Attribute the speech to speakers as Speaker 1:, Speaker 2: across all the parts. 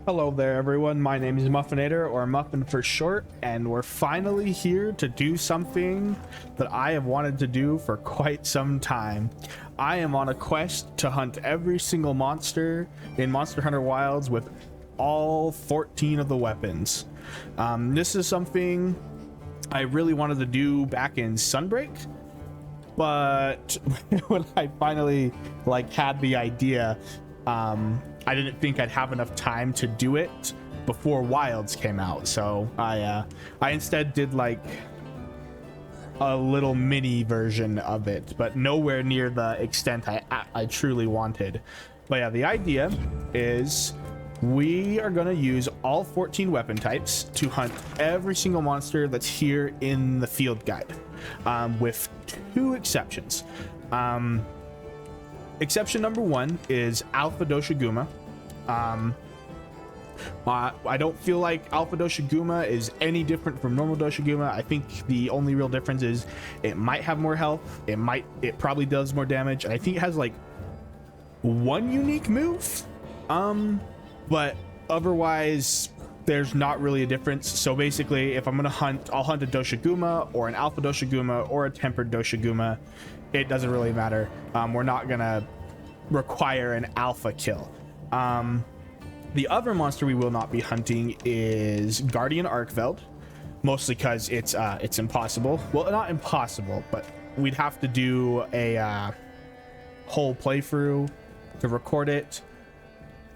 Speaker 1: Hello there everyone, my name is Muffinator, or Muffin for short, and we're finally here to do something that I have wanted to do for quite some time. I am on a quest to hunt every single monster in Monster Hunter Wilds with all 14 of the weapons. This is something I really wanted to do back in Sunbreak, but when I finally had the idea, I didn't think I'd have enough time to do it before Wilds came out, so I instead did a little mini version of it, but nowhere near the extent I truly wanted. But yeah, the idea is we are going to use all 14 weapon types to hunt every single monster that's here in the field guide, with two exceptions. Exception number one is Alpha Doshaguma. I don't feel like Alpha Doshaguma is any different from normal Doshaguma. I think the only real difference is it might have more health. It probably does more damage. And I think it has one unique move. But otherwise there's not really a difference. So basically, if I'm gonna hunt, I'll hunt a Doshaguma or an Alpha Doshaguma or a tempered Doshaguma. It doesn't really matter. We're not gonna require an alpha kill. The other monster we will not be hunting is Guardian Arkveld, mostly because it's impossible. Well, not impossible, but we'd have to do a whole playthrough to record it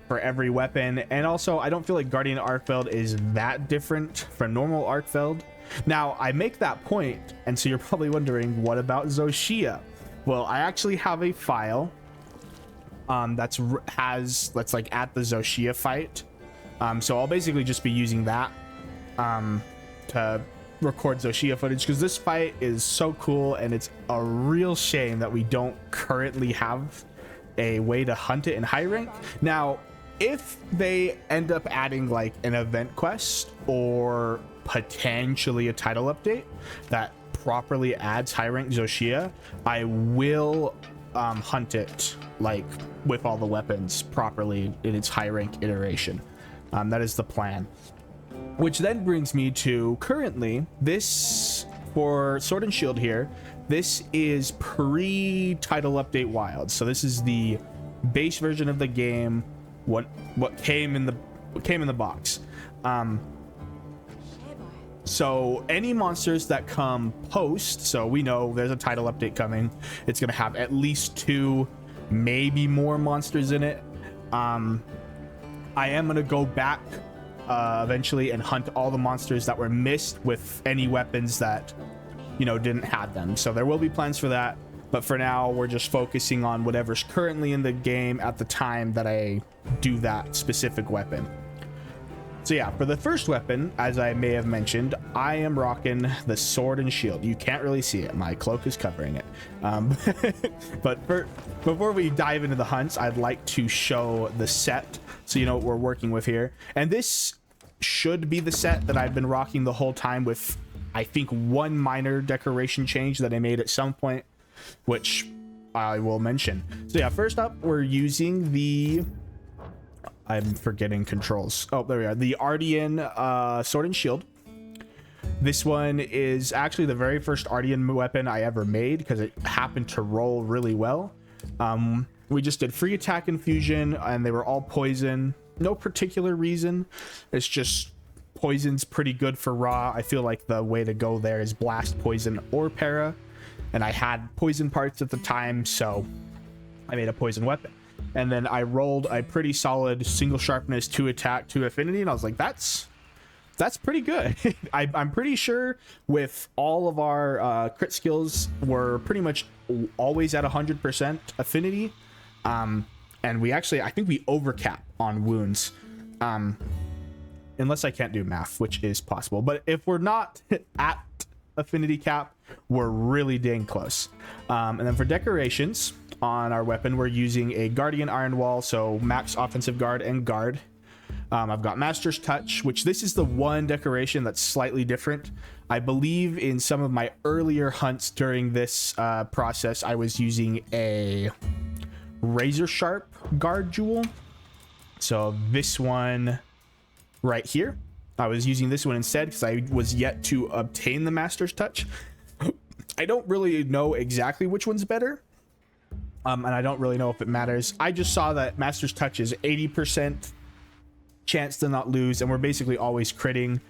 Speaker 1: for every weapon. And also, I don't feel like Guardian Arkveld is that different from normal Arkveld. Now, I make that point, and so you're probably wondering, what about Zoh Shia? Well, I actually have a file that's at the Zoh Shia fight. So I'll basically just be using that to record Zoh Shia footage, because this fight is so cool, and it's a real shame that we don't currently have a way to hunt it in high rank. Now, if they end up adding an event quest or potentially a title update that properly adds high rank Zoh Shia, I will hunt it with all the weapons properly in its high rank iteration. That is the plan, which then brings me to currently this for Sword and Shield here. This is pre title update Wild, so this is the base version of the game, what came in the box. So any monsters that come post, so we know there's a title update coming, it's gonna have at least 2, maybe more monsters in it. I am gonna go back eventually and hunt all the monsters that were missed with any weapons that didn't have them. So there will be plans for that, but for now we're just focusing on whatever's currently in the game at the time that I do that specific weapon. So yeah, for the first weapon, as I may have mentioned, I am rocking the Sword and Shield. You can't really see it, my cloak is covering it. But before we dive into the hunts, I'd like to show the set so you know what we're working with here. And this should be the set that I've been rocking the whole time, with I think one minor decoration change that I made at some point, which I will mention. So yeah, first up, we're using the... I'm forgetting controls. Oh, there we are. The Ardian Sword and Shield. This one is actually the very first Ardian weapon I ever made, because it happened to roll really well. We just did free attack infusion, and they were all poison. No particular reason. It's just poison's pretty good for raw. I feel like the way to go there is blast, poison, or para. And I had poison parts at the time, so I made a poison weapon. And then I rolled a pretty solid single sharpness, 2 attack, 2 affinity, and I was like, that's pretty good. I'm pretty sure with all of our crit skills, we're pretty much always at 100% affinity. And we actually, I think we overcap on wounds, unless I can't do math, which is possible. But if we're not at affinity cap, we're really dang close. And then for decorations on our weapon, we're using a Guardian Iron Wall, so max offensive guard and guard. I've got Master's Touch, which this is the one decoration that's slightly different. I believe in some of my earlier hunts during this process, I was using a razor sharp guard jewel. So this one right here. I was using this one instead because I was yet to obtain the Master's Touch. I don't really know exactly which one's better. And I don't really know if it matters. I just saw that Master's Touch is 80% chance to not lose, and we're basically always critting.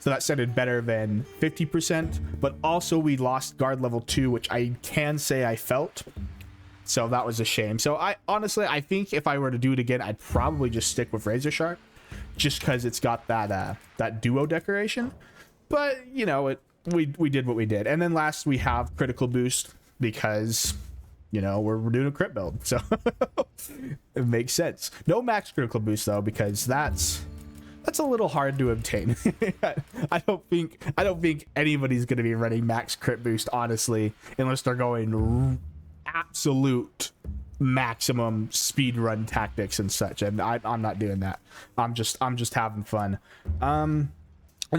Speaker 1: So that sounded better than 50%. But also we lost guard level 2, which I can say I felt. So that was a shame. So I honestly, I think if I were to do it again, I'd probably just stick with Razor Sharp, just because it's got that that duo decoration. But you know, we did what we did. And then last we have critical boost because, you know, we're doing a crit build, so it makes sense. No max critical boost though, because that's a little hard to obtain. I don't think anybody's going to be running max crit boost, honestly, unless they're going absolute maximum speed run tactics and such, and I'm not doing that. I'm just having fun. And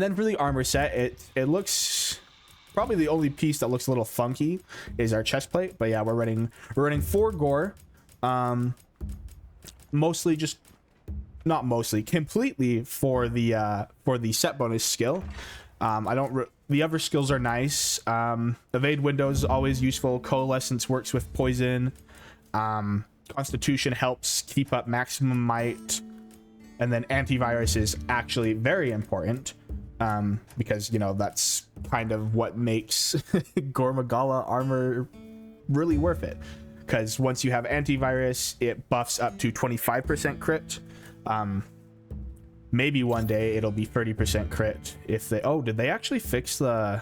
Speaker 1: then for the armor set, it looks probably the only piece that looks a little funky is our chest plate, but yeah, we're running 4 Gore, completely for the set bonus skill. The other skills are nice. Evade window is always useful. Coalescence works with poison. Constitution helps keep up maximum might, and then antivirus is actually very important, because, you know, that's kind of what makes Gore Magala armor really worth it, because once you have antivirus, it buffs up to 25% crit. Maybe one day it'll be 30% crit if they... Oh, did they actually fix the...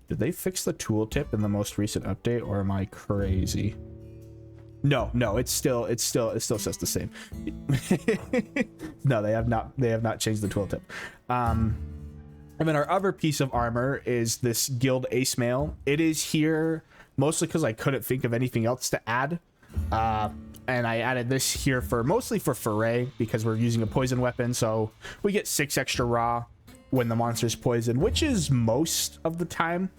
Speaker 1: Did they fix the tooltip in the most recent update, or am I crazy? No, it still says the same. No, they have not changed the tooltip. And then our other piece of armor is this Guild Ace Mail. It is here mostly because I couldn't think of anything else to add. And I added this here mostly for foray, because we're using a poison weapon, so we get 6 extra raw when the monster's poisoned, which is most of the time.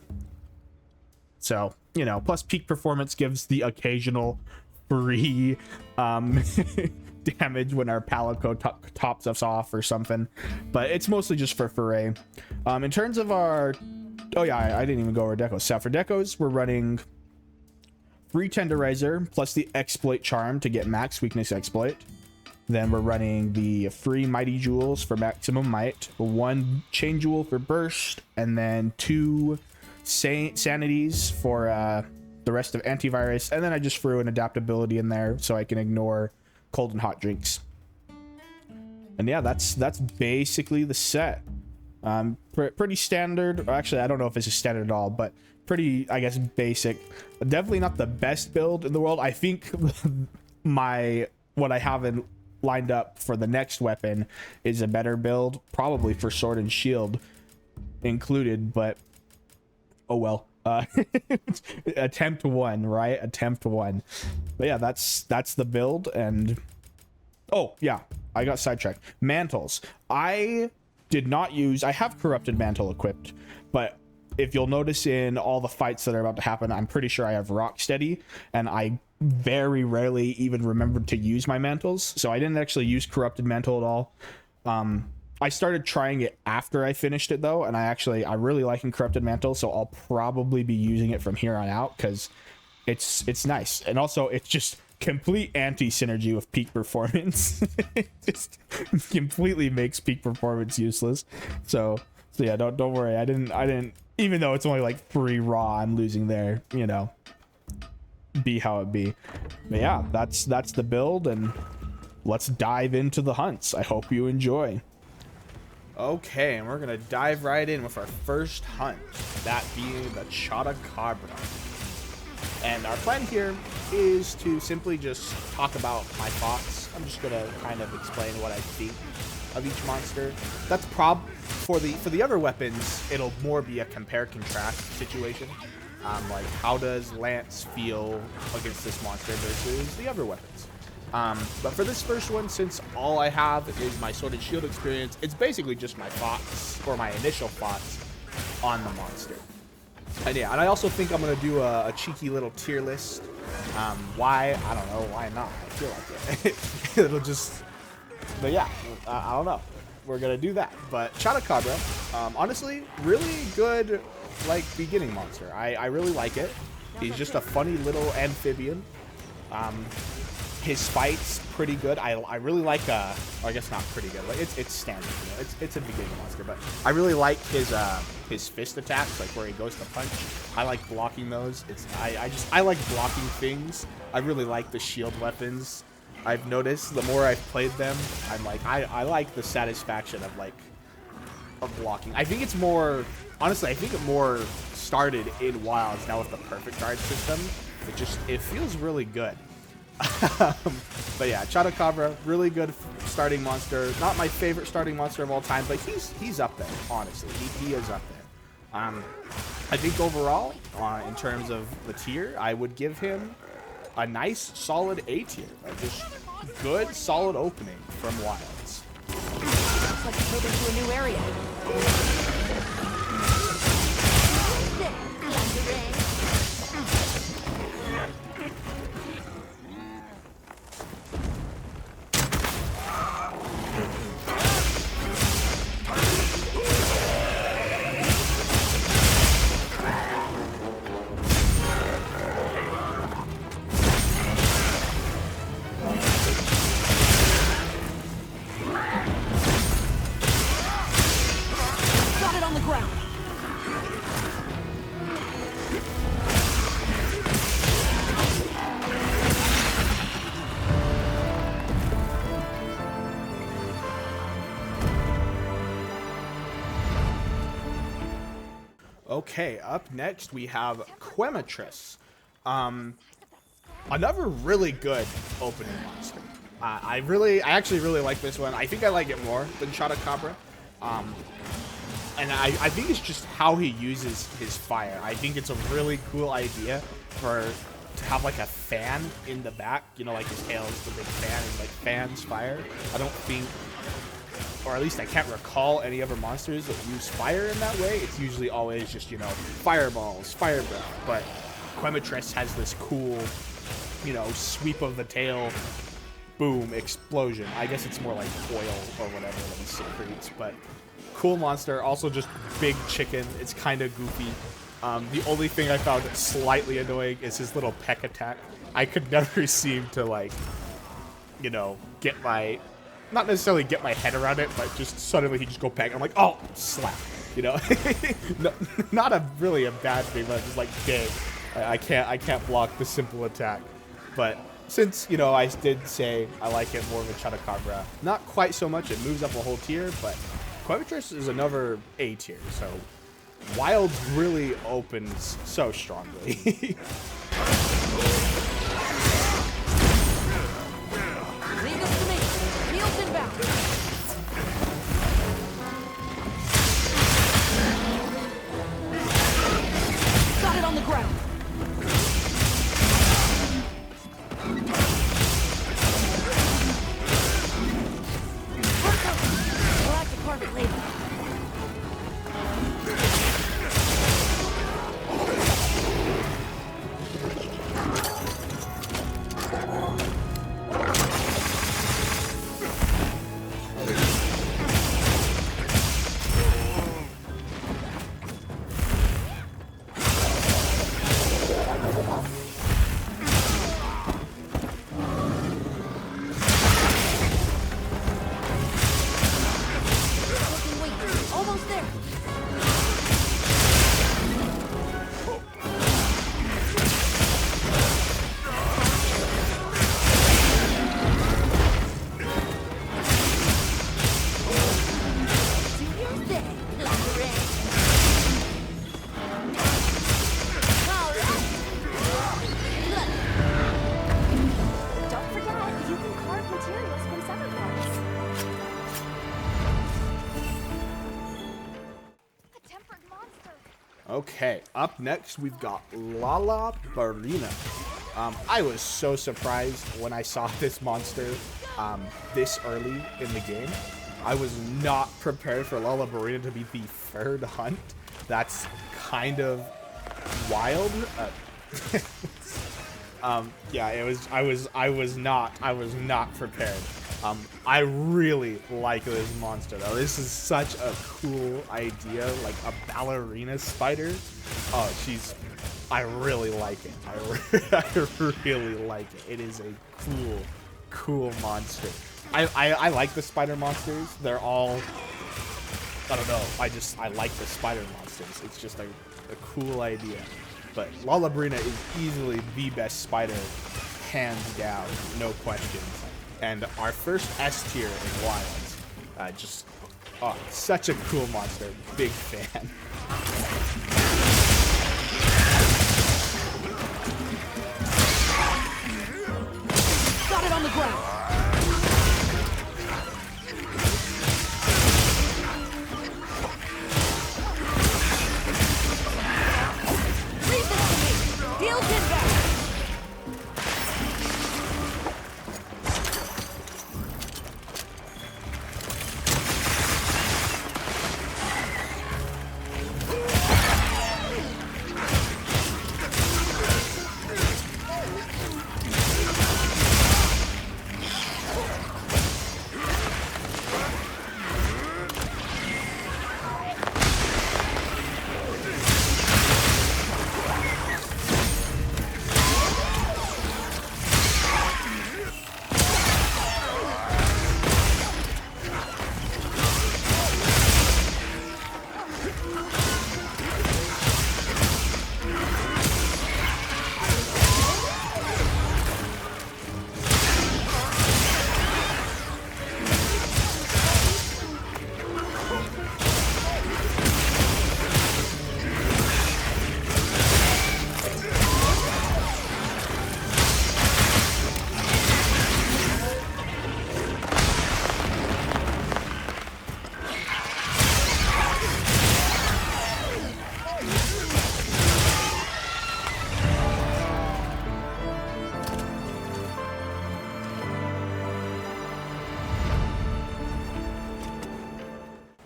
Speaker 1: So, you know, plus peak performance gives the occasional free damage when our Palico tops us off or something, but it's mostly just for foray. In terms of our... Oh yeah, I didn't even go over decos. So for decos, we're running 3 Tenderizer plus the Exploit Charm to get max weakness exploit. Then we're running the free Mighty Jewels for maximum might, 1 Chain Jewel for burst, and then 2 Sanities for the rest of antivirus. And then I just threw an adaptability in there so I can ignore cold and hot drinks. And yeah, that's basically the set. Pretty standard. Actually, I don't know if this is standard at all, but pretty, I guess, basic. Definitely not the best build in the world. I think what I have lined up for the next weapon is a better build, probably for sword and shield included, but oh well. Attempt 1, right? Attempt 1. But yeah, that's the build. And oh yeah, I got sidetracked. Mantles. I have Corrupted Mantle equipped, but if you'll notice in all the fights that are about to happen, I'm pretty sure I have Rocksteady, and I very rarely even remembered to use my mantles, so I didn't actually use Corrupted Mantle at all. I started trying it after I finished it though, and I really like Corrupted Mantle, so I'll probably be using it from here on out because it's nice, and also it's just complete anti-synergy with peak performance. It just completely makes peak performance useless. So yeah, don't worry. I didn't even though it's only like 3 raw, I'm losing there, you know. Be how it be. But yeah, that's the build, and let's dive into the hunts. I hope you enjoy. Okay, and we're gonna dive right in with our first hunt, that being the Chatacabra. And our plan here is to simply just talk about my thoughts. I'm just gonna kind of explain what I think of each monster. That's for the other weapons, it'll more be a compare contrast situation. Like, how does Lance feel against this monster versus the other weapons? But for this first one, since all I have is my Sword and Shield experience, it's basically just my thoughts, or my initial thoughts on the monster. And yeah, and I also think I'm going to do a cheeky little tier list. Why? I don't know. Why not? I feel like it.
Speaker 2: But yeah, I don't know. We're gonna do that. But Chatacabra, honestly, really good, like, beginning monster. I really like it. He's just a funny little amphibian. His fight's pretty good. I really like, I guess not pretty good. Like, it's standard, you know? It's a beginning monster, but I really like his fist attacks, like where he goes to punch. I like blocking those. I like blocking things. I really like the shield weapons. I've noticed the more I've played them, I'm like, I like the satisfaction of, like, of blocking. I think it's more, honestly, I think it more started in Wilds now with the perfect guard system. It feels really good. But yeah, Chatacabra, really good starting monster. Not my favorite starting monster of all time, but he's up there, honestly. He is up there. I think overall, in terms of the tier, I would give him a nice, solid A tier. Like, just good, solid opening from Wilds.
Speaker 3: Looks like it's moving to a new area.
Speaker 2: Okay, up next we have Quematrice. Another really good opening monster. I actually really like this one. I think I like it more than Chatacabra. And I think it's just how he uses his fire. I think it's a really cool idea to have like a fan in the back. You know, like his tail is the big fan and like fans fire. I don't think, or at least I can't recall any other monsters that use fire in that way. It's usually always just, you know, fireballs, fire breath. But Quematrice has this cool, you know, sweep of the tail, boom, explosion. I guess it's more like oil or whatever that he secretes, but cool monster. Also just big chicken. It's kind of goofy. The only thing I found slightly annoying is his little peck attack. I could never seem to, like, you know, not necessarily get my head around it, but just suddenly he just go peck. I'm like, oh, slap, you know? No, not really a bad thing, but just like, dang, I can't block the simple attack. But since, you know, I did say I like it more of a Chatacabra, not quite so much. It moves up a whole tier, but Quematrice is another A tier, so Wilds really opens so strongly.
Speaker 3: Leave this to me. Heels inbound. Got it on the ground. We'll have to carve it later.
Speaker 2: Okay, up next we've got Lala Barina. I was so surprised when I saw this monster this early in the game. I was not prepared for Lala Barina to be the third hunt. That's kind of wild. Yeah, I was not prepared. I really like this monster though. This is such a cool idea, like a ballerina spider. Oh, I really like it. I really like it. It is a cool monster. I like the spider monsters. They're all, I don't know. I like the spider monsters. It's just a cool idea. But Lala Barina is easily the best spider, hands down, no questions. And our first S tier in Wilds. Such a cool monster. Big fan.
Speaker 3: Got it on the ground. Leave this to me. Deals inbound.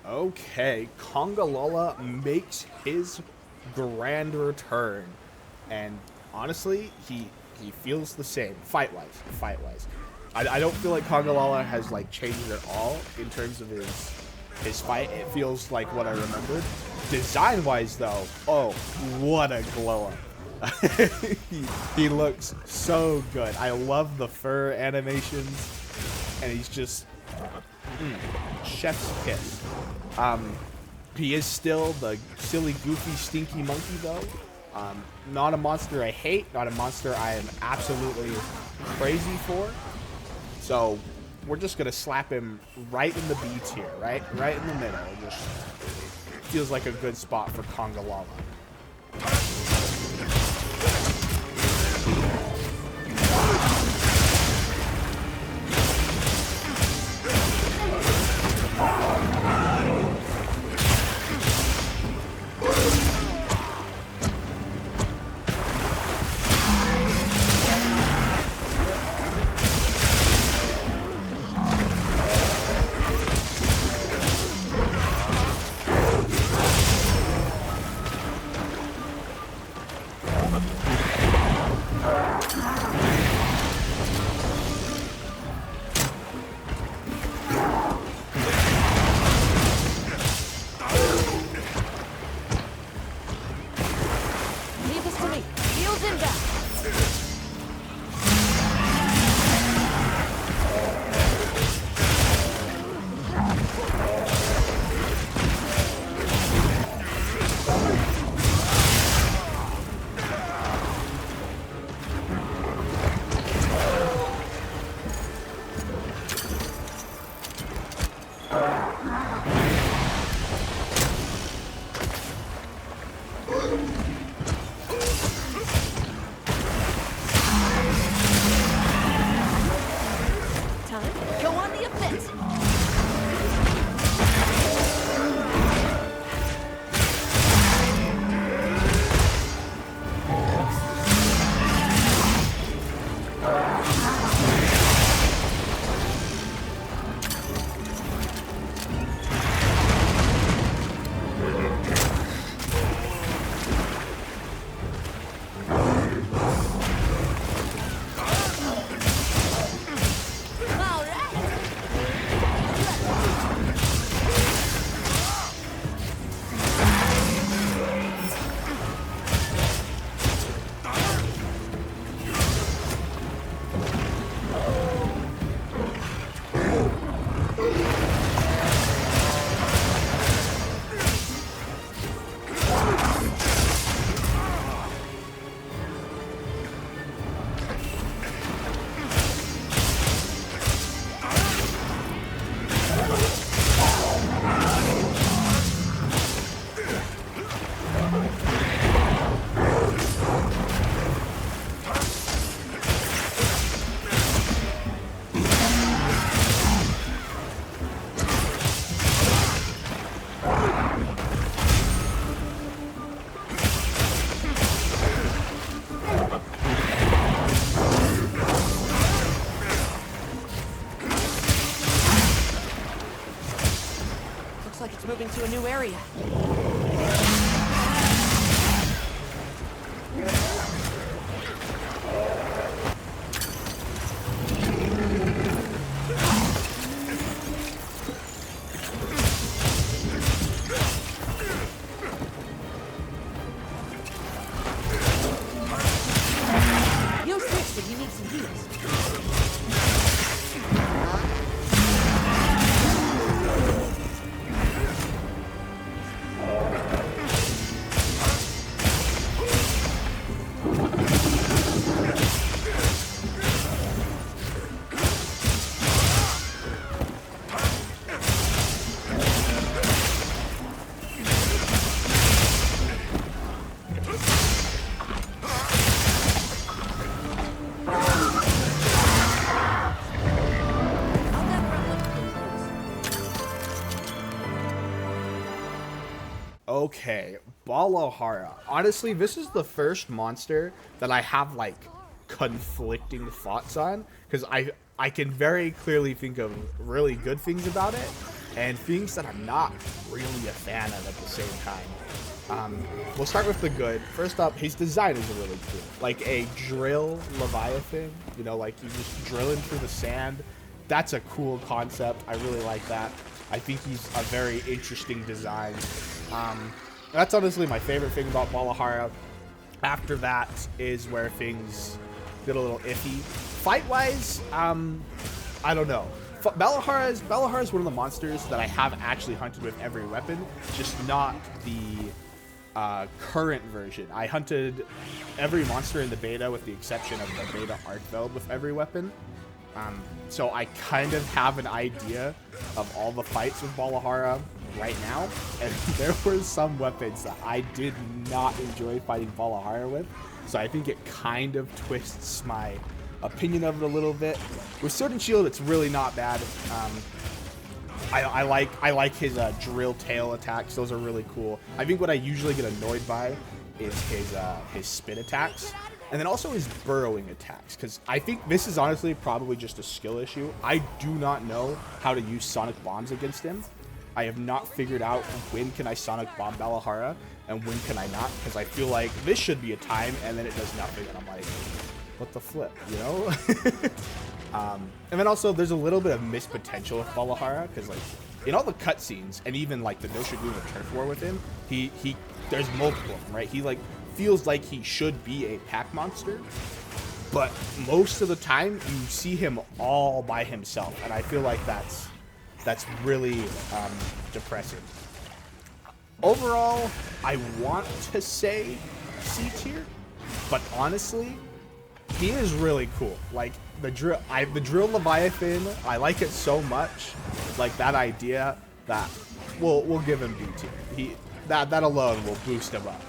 Speaker 2: Okay, Congalala makes his grand return, and honestly, he feels the same fight-wise. I don't feel like Congalala has like changed at all in terms of his fight. It feels like what I remembered. Design-wise, though, oh, what a glow up! he looks so good. I love the fur animations, and he's just chef's kiss. He is still the silly, goofy, stinky monkey, though. Not a monster I hate, not a monster I am absolutely crazy for. So we're just gonna slap him right in the B tier, right in the middle. It just feels like a good spot for Congalala.
Speaker 3: It's moving to a new area. You fixed it. You need some heals.
Speaker 2: Okay, Balahara. Honestly, this is the first monster that I have like conflicting thoughts on, because I can very clearly think of really good things about it and things that I'm not really a fan of at the same time. We'll start with the good. First up, his design is really cool. Like a drill Leviathan, you know, like you just drilling through the sand. That's a cool concept. I really like that. I think he's a very interesting design. That's honestly my favorite thing about Balahara. After that is where things get a little iffy. Fight-wise, I don't know. Balahara is one of the monsters that I have actually hunted with every weapon, just not the current version. I hunted every monster in the beta with the exception of the beta Arkveld with every weapon. So I kind of have an idea of all the fights with Balahara right now, and there were some weapons that I did not enjoy fighting Balahara with, so I think it kind of twists my opinion of it a little bit. With Sword and Shield, it's really not bad. I like his drill tail attacks. Those are really cool. I think what I usually get annoyed by is his spin attacks. And then also his burrowing attacks, because I think this is honestly probably just a skill issue. I do not know how to use Sonic Bombs against him. I have not figured out when can I Sonic Bomb Balahara and when can I not, because I feel like this should be a time and then it does nothing and I'm like, what the flip, you know? And then also there's a little bit of missed potential with Balahara, because like in all the cutscenes and even like the Doshaguma turf war with him, there's multiple of them, right? He like feels like he should be a pack monster, but most of the time you see him all by himself, and I feel like that's really depressing. Overall, I want to say C tier, but honestly, he is really cool. Like the drill Leviathan, I like it so much. Like that idea that we'll give him B tier. That alone will boost him up.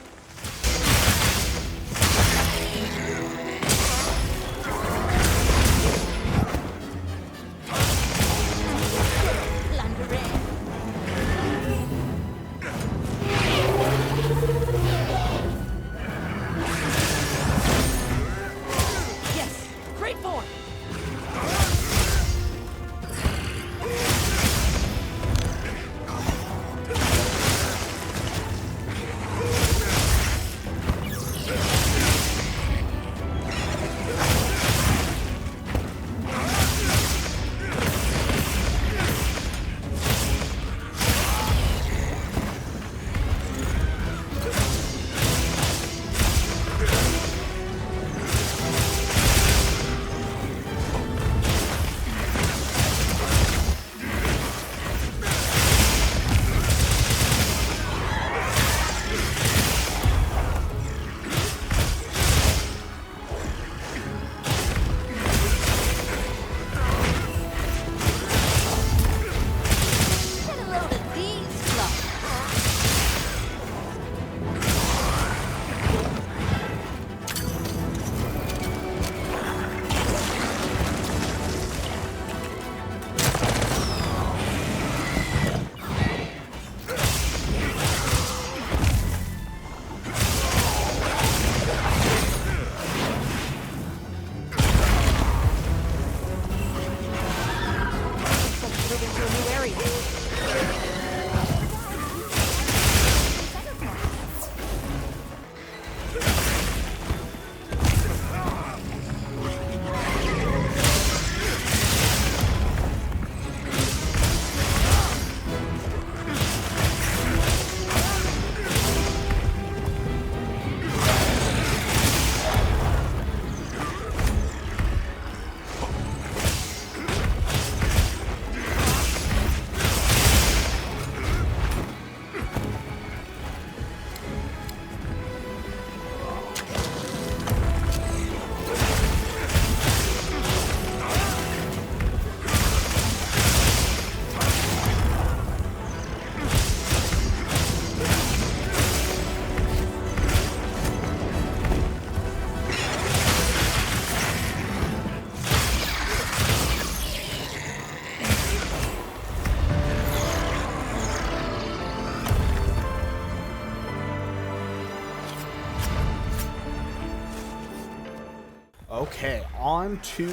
Speaker 2: Okay, on to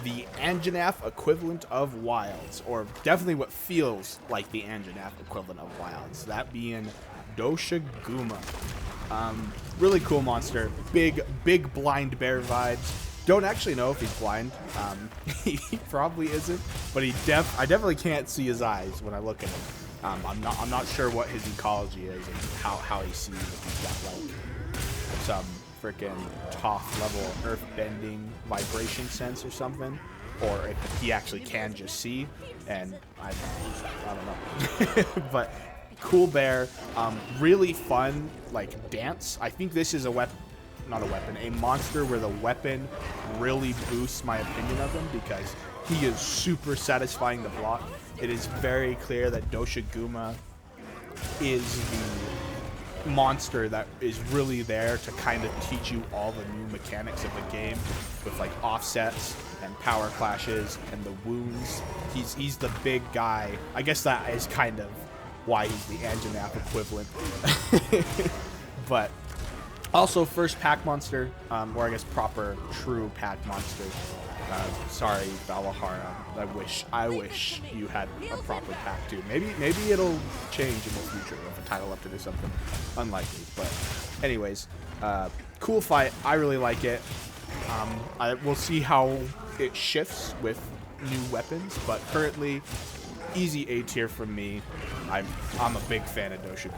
Speaker 2: the Anjanath equivalent of Wilds, or definitely what feels like the Anjanath equivalent of Wilds, that being Doshaguma. Really cool monster, big blind bear vibes. Don't actually know if he's blind. He probably isn't, but I definitely can't see his eyes when I look at him. I'm not sure what his ecology is and how he sees, if he's got like some freaking top level earth bending vibration sense or something, or if he actually can just see, and I don't know. But cool bear, really fun like dance. I think this is a monster where the weapon really boosts my opinion of him, because he is super satisfying to block. It is very clear that Doshaguma is the monster that is really there to kind of teach you all the new mechanics of the game, with like offsets and power clashes and the wounds. He's the big guy. I guess that is kind of why he's the Anjanath equivalent. But also first pack monster, or I guess proper true pack monster. Sorry, Balahara. I wish you had a proper pack too. Maybe it'll change in the future if a title update or something. Unlikely, but anyways, cool fight. I really like it. We'll see how it shifts with new weapons, but currently easy A tier from me. I'm a big fan of Doshaguma.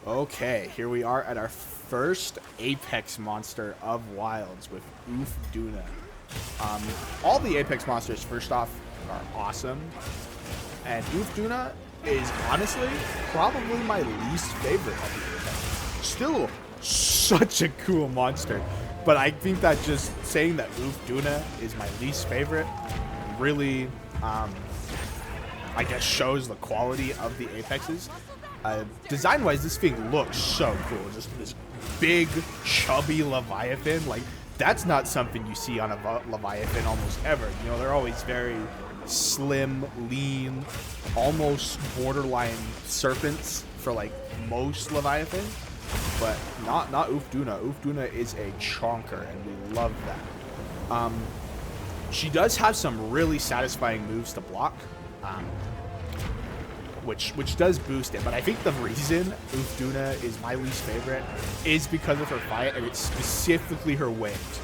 Speaker 2: Okay, here we are at our first Apex monster of Wilds with Uth Duna. All the Apex monsters, first off, are awesome. And Uth Duna is honestly probably my least favorite of the Apex. Still such a cool monster. But I think that just saying that Uth Duna is my least favorite really, I guess, shows the quality of the Apexes. Design-wise, this thing looks so cool. Just this big, chubby Leviathan. Like, that's not something you see on a Leviathan almost ever. You know, they're always very slim, lean, almost borderline serpents for, like, most Leviathans. But not Uth Duna. Uth Duna is a chonker, and we love that. She does have some really satisfying moves to block. Which does boost it, but I think the reason Uth Duna is my least favorite is because of her fight, and it's specifically her waves.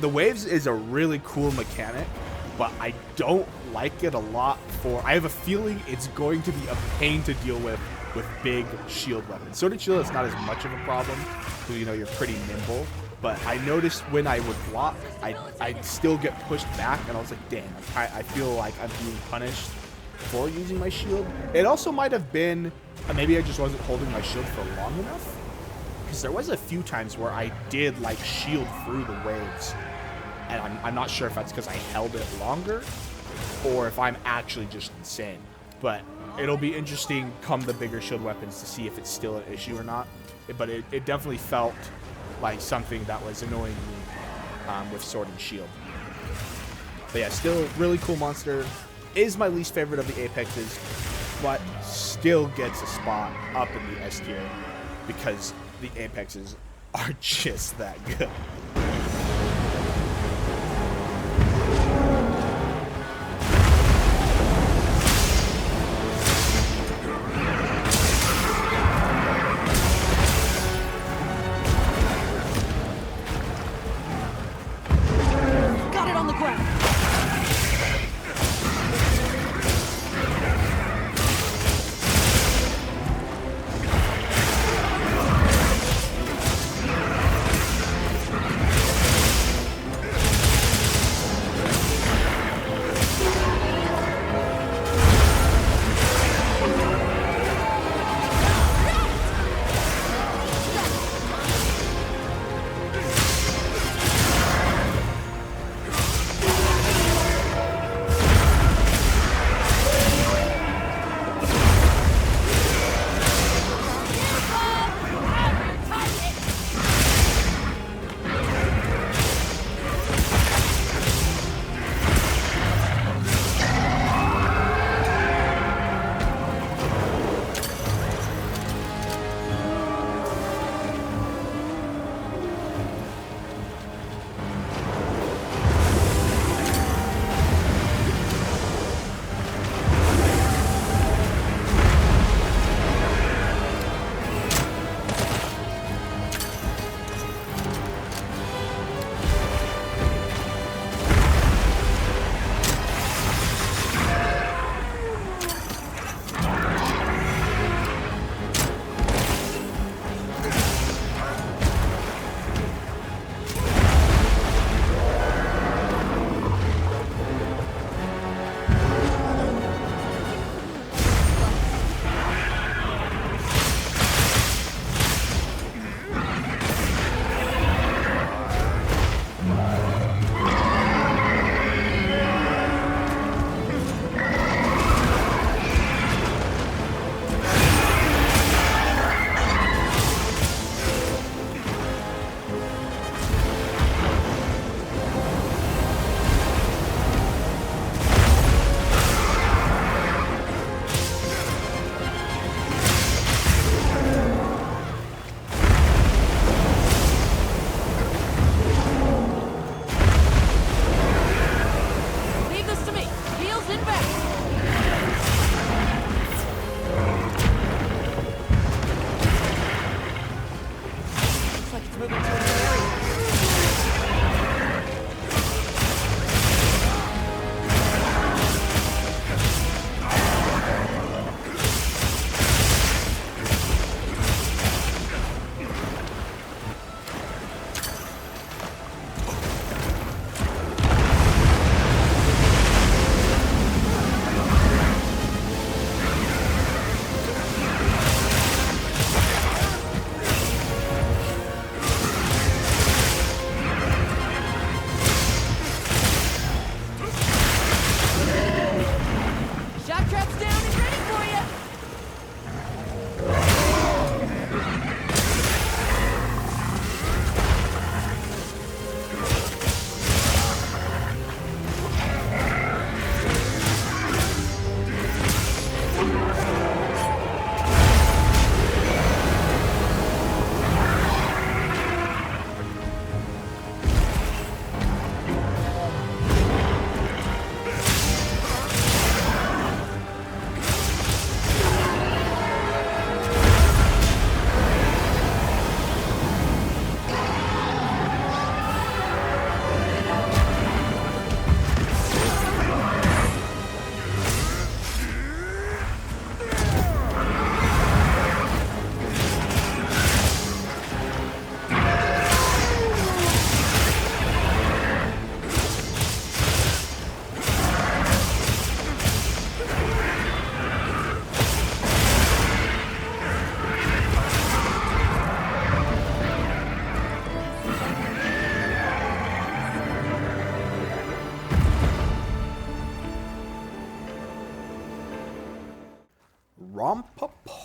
Speaker 2: The waves is a really cool mechanic, but I don't like it a lot I have a feeling it's going to be a pain to deal with big shield weapons. Sword and Shield is not as much of a problem, because, you know, you're pretty nimble, but I noticed when I would block, I'd still get pushed back, and I was like, damn, I feel like I'm being punished for using my shield. It also might have been maybe I just wasn't holding my shield for long enough, because there was a few times where I did like shield through the waves, and I'm not sure if that's because I held it longer or if I'm actually just insane. But it'll be interesting come the bigger shield weapons to see if it's still an issue or not. But it definitely felt like something that was annoying me with Sword and Shield. But yeah, still really cool monster. Is my least favorite of the Apexes, but still gets a spot up in the S tier because the Apexes are just that good.
Speaker 3: Got it on the ground.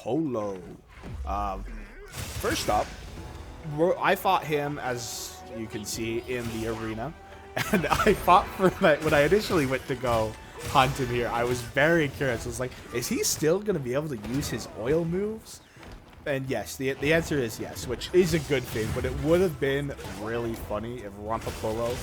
Speaker 2: Rompopolo. First up, I fought him, as you can see, in the arena. And I fought for that when I initially went to go hunt him here. I was very curious. I was like, is he still going to be able to use his oil moves? And yes, the answer is yes, which is a good thing. But it would have been really funny if Rompopolo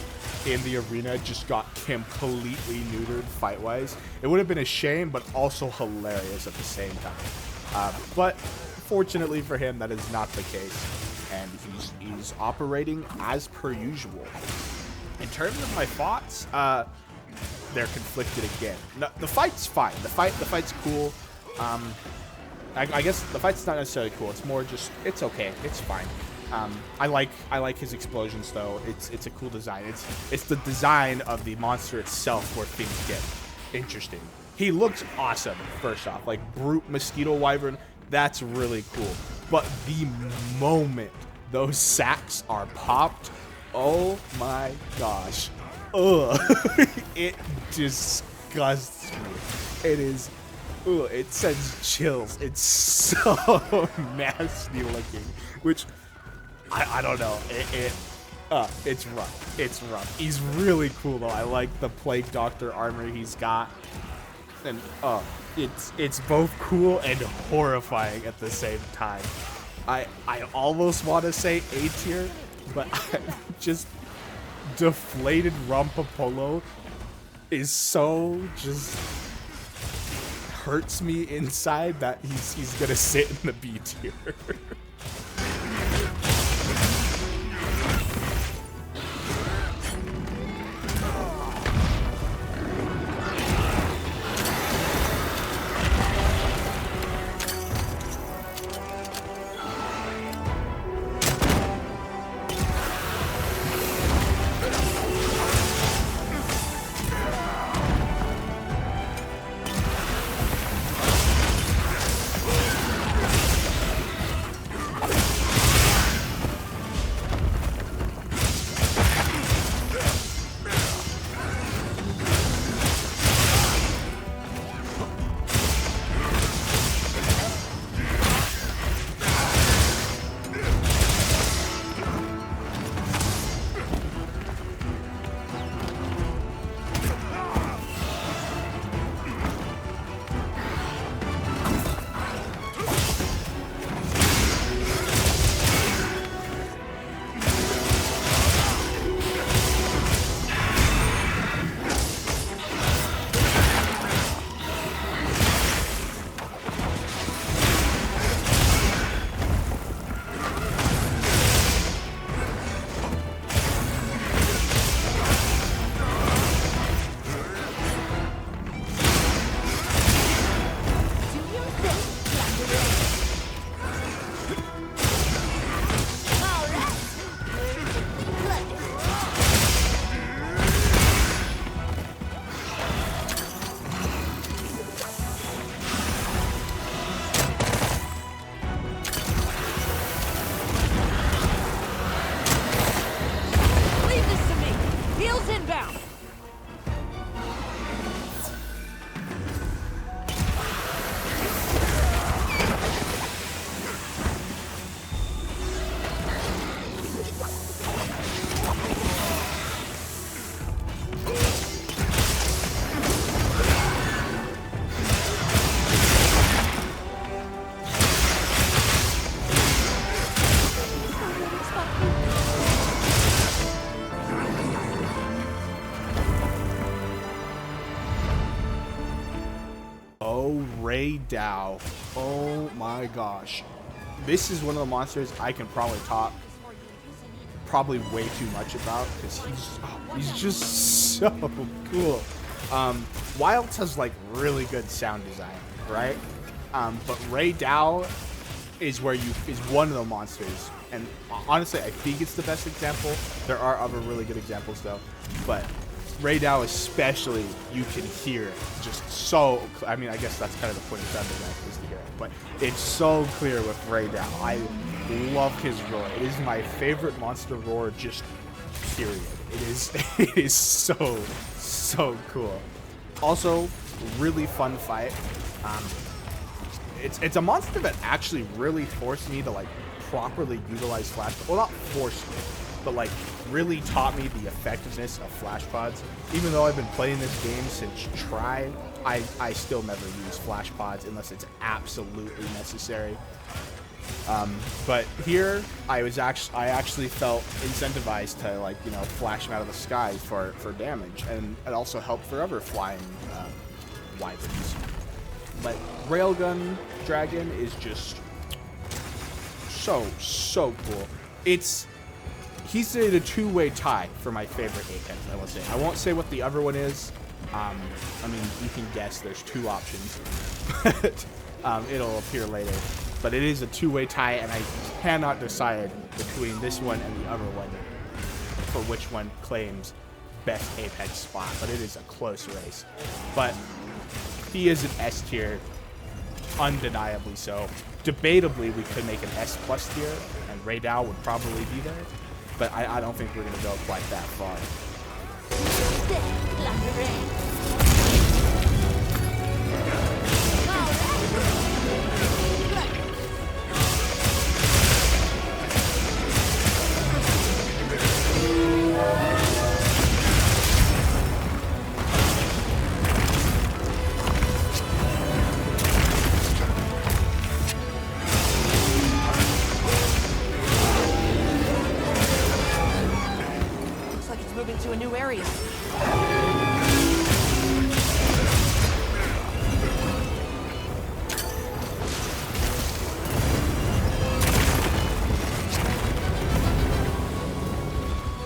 Speaker 2: in the arena just got completely neutered fight-wise. It would have been a shame, but also hilarious at the same time. But fortunately for him, that is not the case. And he's operating as per usual. In terms of my thoughts, they're conflicted again. No, the fight's fine. The fight's cool. I guess the fight's not necessarily cool. It's more just, it's okay. It's fine. I like his explosions though. It's a cool design. It's the design of the monster itself where things get interesting. He looks awesome. First off, like brute mosquito wyvern. That's really cool. But the moment those sacks are popped, oh my gosh. Ugh. It disgusts me. It is. Ugh, it sends chills. It's so nasty looking. Which, I don't know. It's rough. It's rough. He's really cool though. I like the Plague Doctor armor he's got. And it's both cool and horrifying at the same time. I almost want to say A tier, but just deflated Rompopolo is so just hurts me inside that he's gonna sit in the B tier. Rey Dau. Oh my gosh. This is one of the monsters I can probably talk way too much about because he's just so cool. Wilds has like really good sound design, right? But Rey Dau is one of the monsters, and honestly I think it's the best example. There are other really good examples though, but Rey Dau especially, you can hear just so, I mean, I guess that's kind of the point of sound design is to hear it, but it's so clear with Rey Dau. I love his roar. It is my favorite monster roar, just period. It is so cool. Also, really fun fight. it's a monster that actually really forced me to like properly utilize flash. Well, not forced me, but like really taught me the effectiveness of flash pods. Even though I've been playing this game since Try, I still never use flash pods unless it's absolutely necessary. But here I actually felt incentivized to like, you know, flash them out of the sky for damage, and it also helped for other flying wyverns. But Railgun Dragon is just so cool. He's in a two-way tie for my favorite Apex, I will say. I won't say what the other one is. I mean, you can guess there's two options. It'll appear later. But it is a two-way tie, and I cannot decide between this one and the other one for which one claims best Apex spot. But it is a close race. But he is an S tier, undeniably so. Debatably, we could make an S plus tier, and Rey Dau would probably be there. But I don't think we're going to go quite that far.
Speaker 3: Moving to a new area.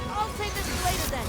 Speaker 3: I'll take this later then.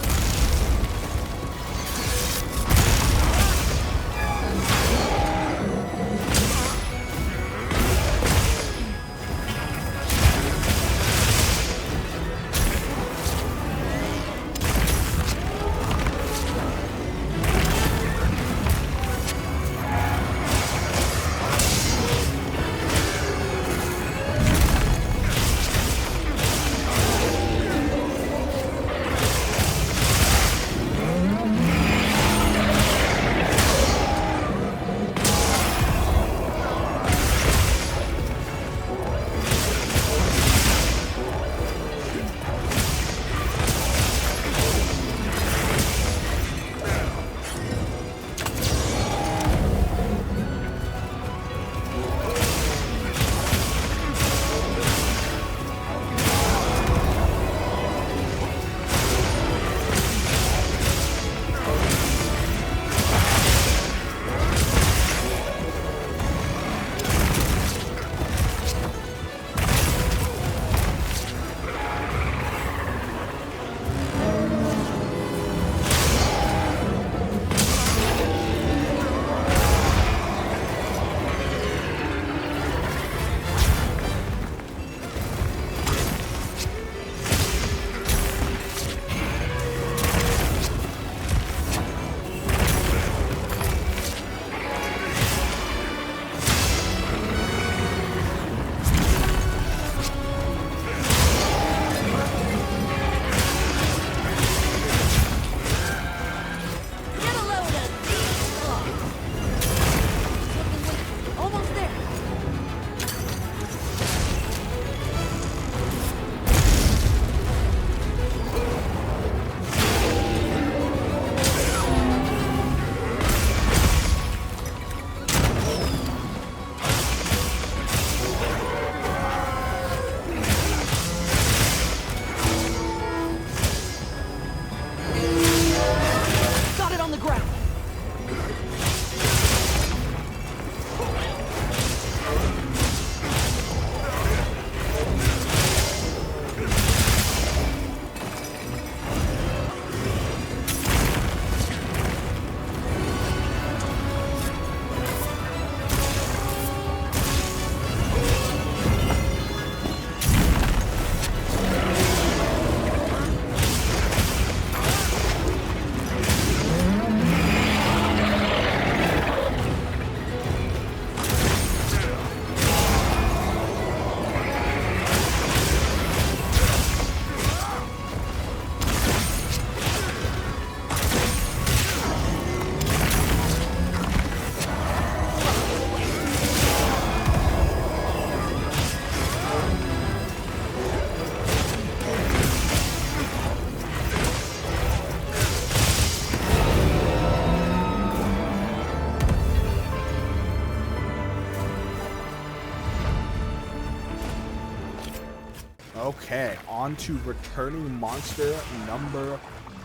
Speaker 2: Okay, on to returning monster number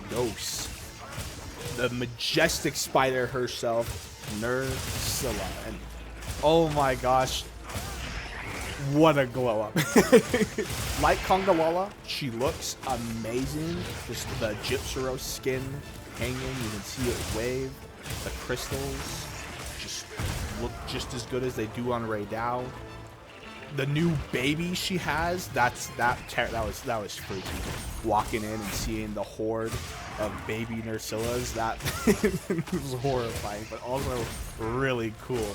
Speaker 2: dos. The majestic spider herself, Nerscylla. And oh my gosh, what a glow up. Like Congalala, she looks amazing. Just the Gypceros skin hanging, you can see it wave. The crystals just look just as good as they do on Rey Dau. The new baby she has, that was freaky. Walking in and seeing the horde of baby Nerscyllas, that was horrifying, but also really cool.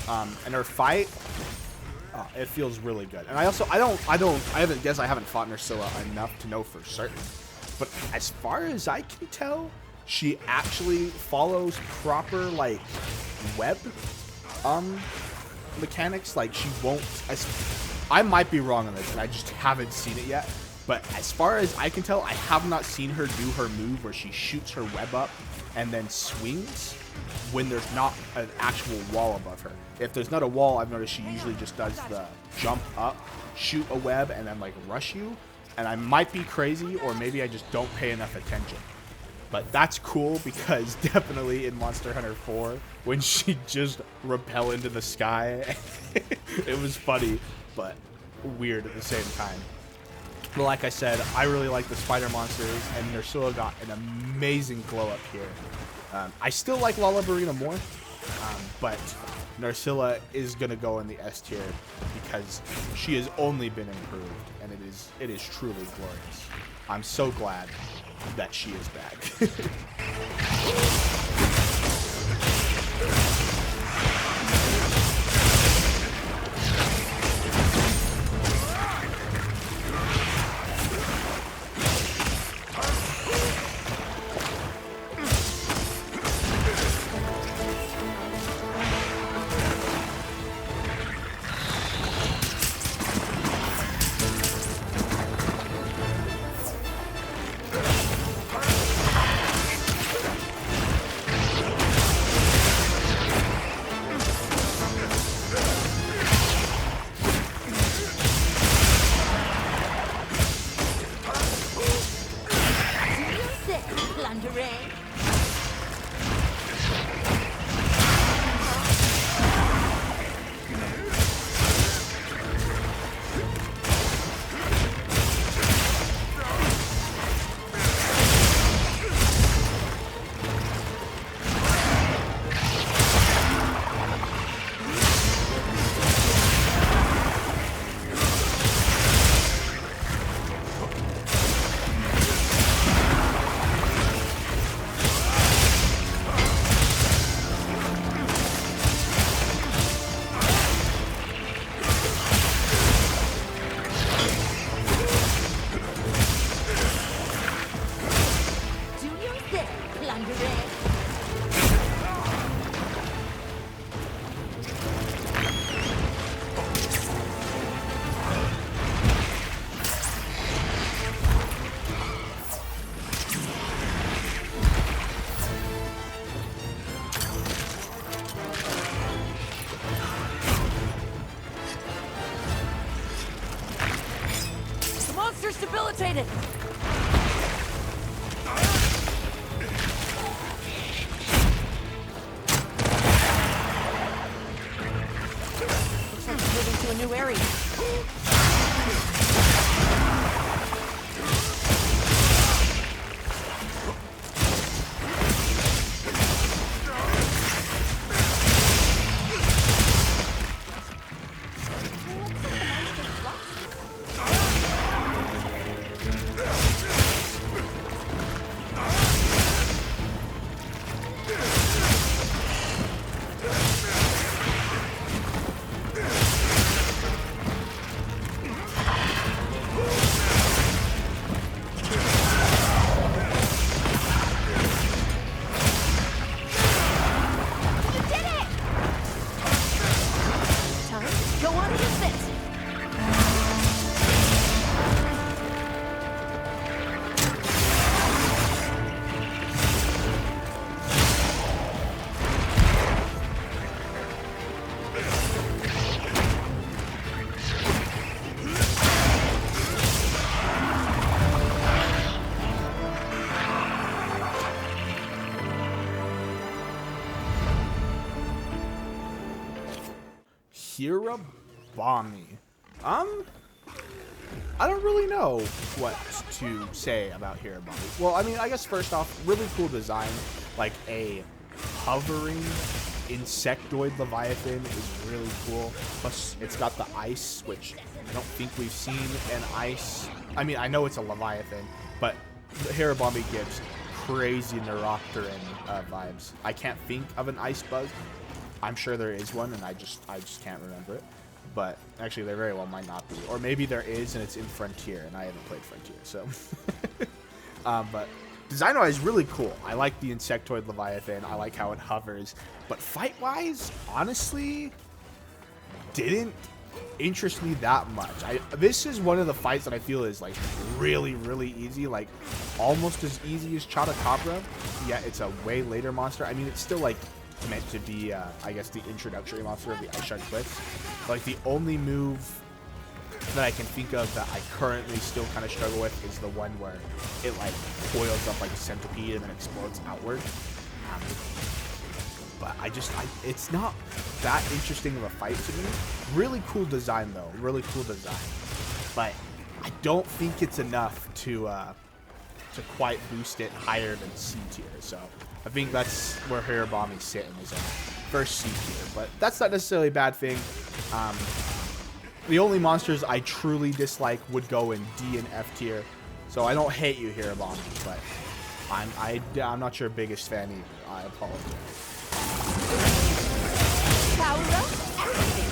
Speaker 2: And her fight, it feels really good. And I haven't fought Nerscylla enough to know for certain. But as far as I can tell, she actually follows proper like web mechanics. Like she won't, I might be wrong on this and I just haven't seen it yet, but as far as I can tell, I have not seen her do her move where she shoots her web up and then swings when there's not an actual wall above her. If there's not a wall, I've noticed she usually just does the jump up, shoot a web, and then like rush you. And I might be crazy, or maybe I just don't pay enough attention. But that's cool because definitely in Monster Hunter 4, when she just rappel into the sky, it was funny, but weird at the same time. But like I said, I really like the spider monsters, and Nerscylla got an amazing glow up here. I still like Lala Barina more, but Nerscylla is going to go in the S tier because she has only been improved, and it is truly glorious. I'm so glad that she is back.
Speaker 3: Debilitated! Looks like it's moving to a new area.
Speaker 2: Hirabami. I don't really know what to say about Hirabami. Well, I mean, I guess first off, really cool design. Like a hovering insectoid Leviathan is really cool. Plus, it's got the ice, which I don't think we've seen an ice. I mean, I know it's a Leviathan, but the Hirabami gives crazy Neuropteran vibes. I can't think of an ice bug. I'm sure there is one, and I just can't remember it. But actually, there very well might not be. Or maybe there is, and it's in Frontier, and I haven't played Frontier, so. But design-wise, really cool. I like the Insectoid Leviathan. I like how it hovers. But fight-wise, honestly, didn't interest me that much. This is one of the fights that I feel is, like, really, really easy. Like, almost as easy as Chatacabra. Yeah, it's a way later monster. I mean, it's still, like, meant to be, I guess, the introductory monster of the Ice Shard Cliffs. Like, the only move that I can think of that I currently still kind of struggle with is the one where it, like, coils up like a centipede and then explodes outward. But it's not that interesting of a fight to me. Really cool design, though. Really cool design. But I don't think it's enough to quite boost it higher than C tier. So I think that's where Hirabami's sitting, is a first C tier. But that's not necessarily a bad thing. The only monsters I truly dislike would go in D and F tier. So I don't hate you, Hirabami, but I'm not your biggest fan either. I apologize.
Speaker 3: Power up, activate.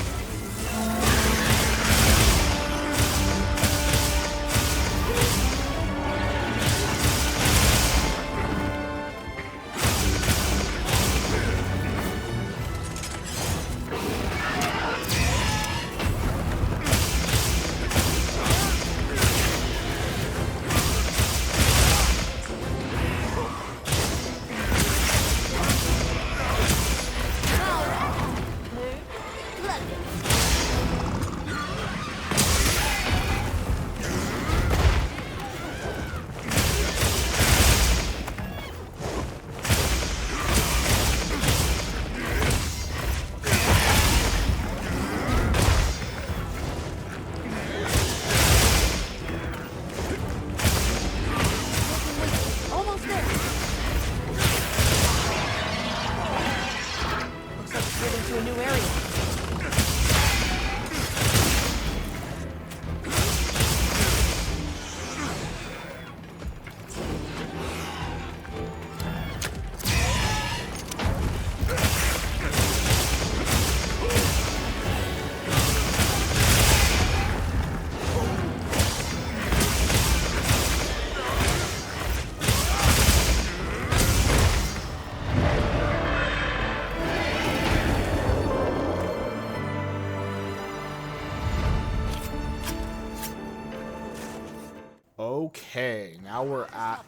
Speaker 2: Okay, now we're at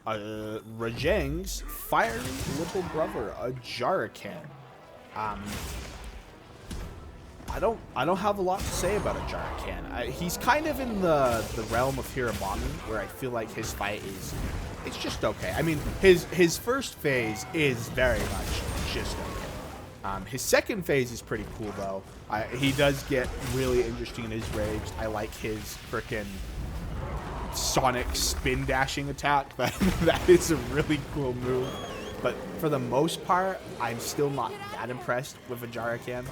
Speaker 2: Rajang's fiery little brother, Ajarakan. I don't have a lot to say about Ajarakan. He's kind of in the realm of Hirabami, where I feel like his fight it's just okay. I mean, his first phase is very much just okay. His second phase is pretty cool though. He does get really interesting in his rage. I like his frickin' sonic spin dashing attack. That is a really cool move. But for the most part, I'm still not that impressed with Ajarakan.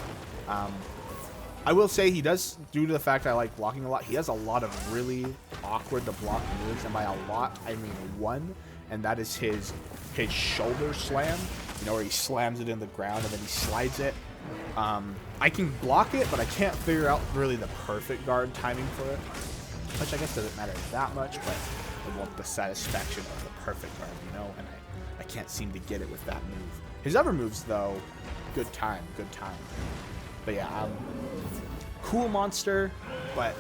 Speaker 2: I will say he does, due to the fact I like blocking a lot, he has a lot of really awkward to block moves, and by a lot, I mean one, and that is his shoulder slam, you know, where he slams it in the ground and then he slides it. I can block it, but I can't figure out really the perfect guard timing for it. Which I guess doesn't matter that much, but I want the satisfaction of the perfect guard, you know? And I can't seem to get it with that move. His other moves, though, good time. But yeah, cool monster, but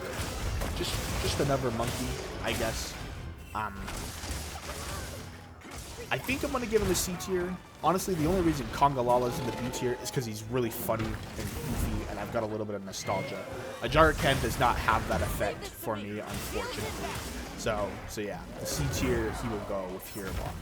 Speaker 2: just another monkey, I guess. I think I'm going to give him a C tier. Honestly, the only reason Congalala's in the B tier is because he's really funny and goofy, and I've got a little bit of nostalgia. Ajarakan does not have that effect for me, unfortunately. So yeah, the C tier, he will go with Hirabami.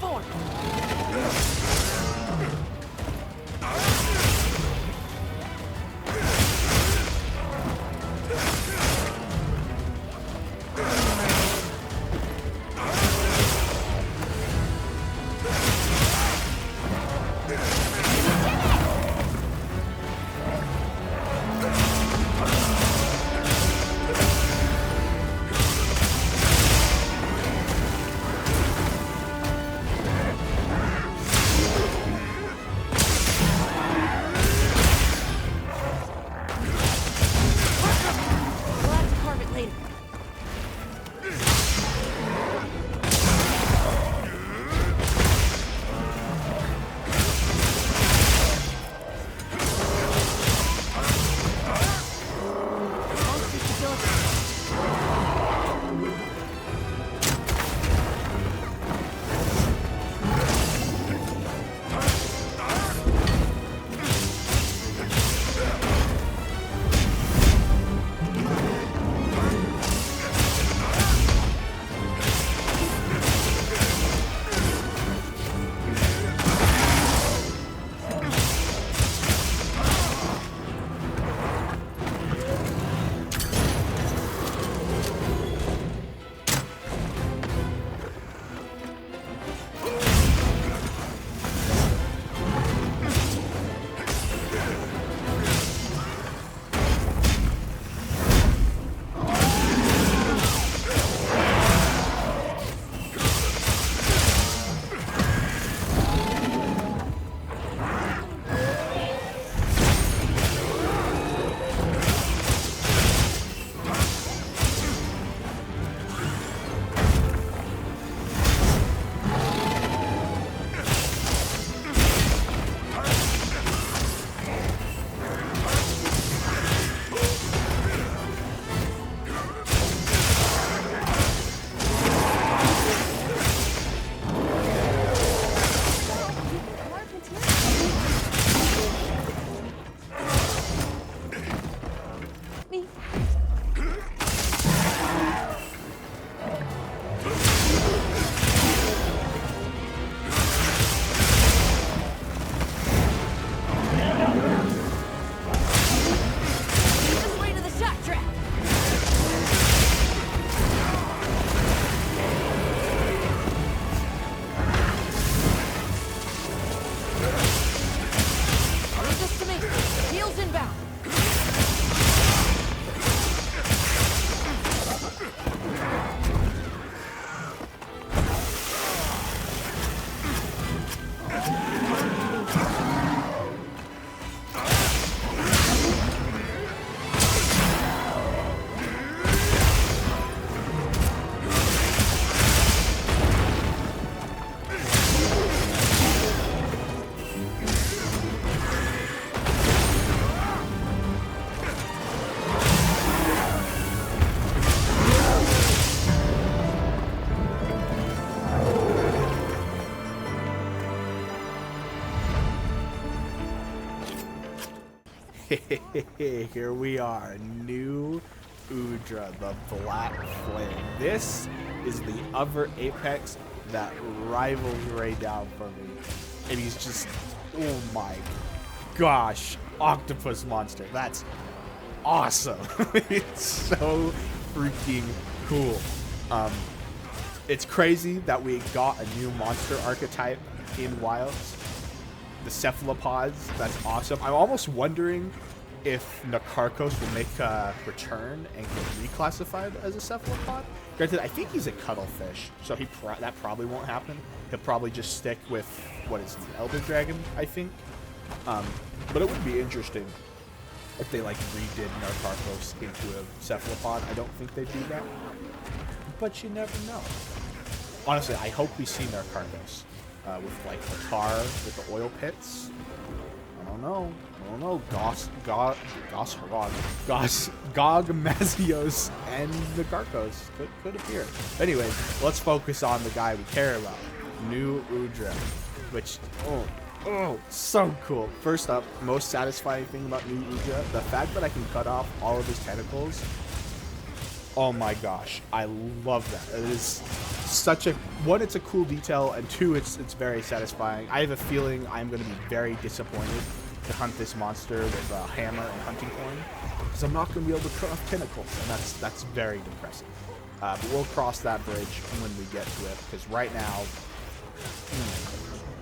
Speaker 3: form.
Speaker 2: Here we are, new Udra, the Black Flame. This is the other Apex that rivals Rey Dau for me. And he's just, oh my gosh, octopus monster. That's awesome. It's so freaking cool. It's crazy that we got a new monster archetype in Wilds. The cephalopods, that's awesome. I'm almost wondering if Nakarkos will make a return and get reclassified as a cephalopod. Granted, I think he's a cuttlefish, so that probably won't happen. He'll probably just stick with, what is he, Elder Dragon, I think. But it would be interesting if they like redid Nakarkos into a cephalopod. I don't think they'd do that, but you never know. Honestly, I hope we see Nakarkos. With like the car with the oil pits. I don't know. Gog Mazios and the Garkos could appear. Anyways, let's focus on the guy we care about. New Udra. Which so cool. First up, most satisfying thing about new Udra, the fact that I can cut off all of his tentacles Oh my gosh, I love that. It is such a one. It's a cool detail, and two, it's very satisfying. I have a feeling I'm going to be very disappointed to hunt this monster with a hammer and hunting horn, because I'm not going to be able to craft pinnacles, and that's very depressing. But we'll cross that bridge when we get to it, because right now,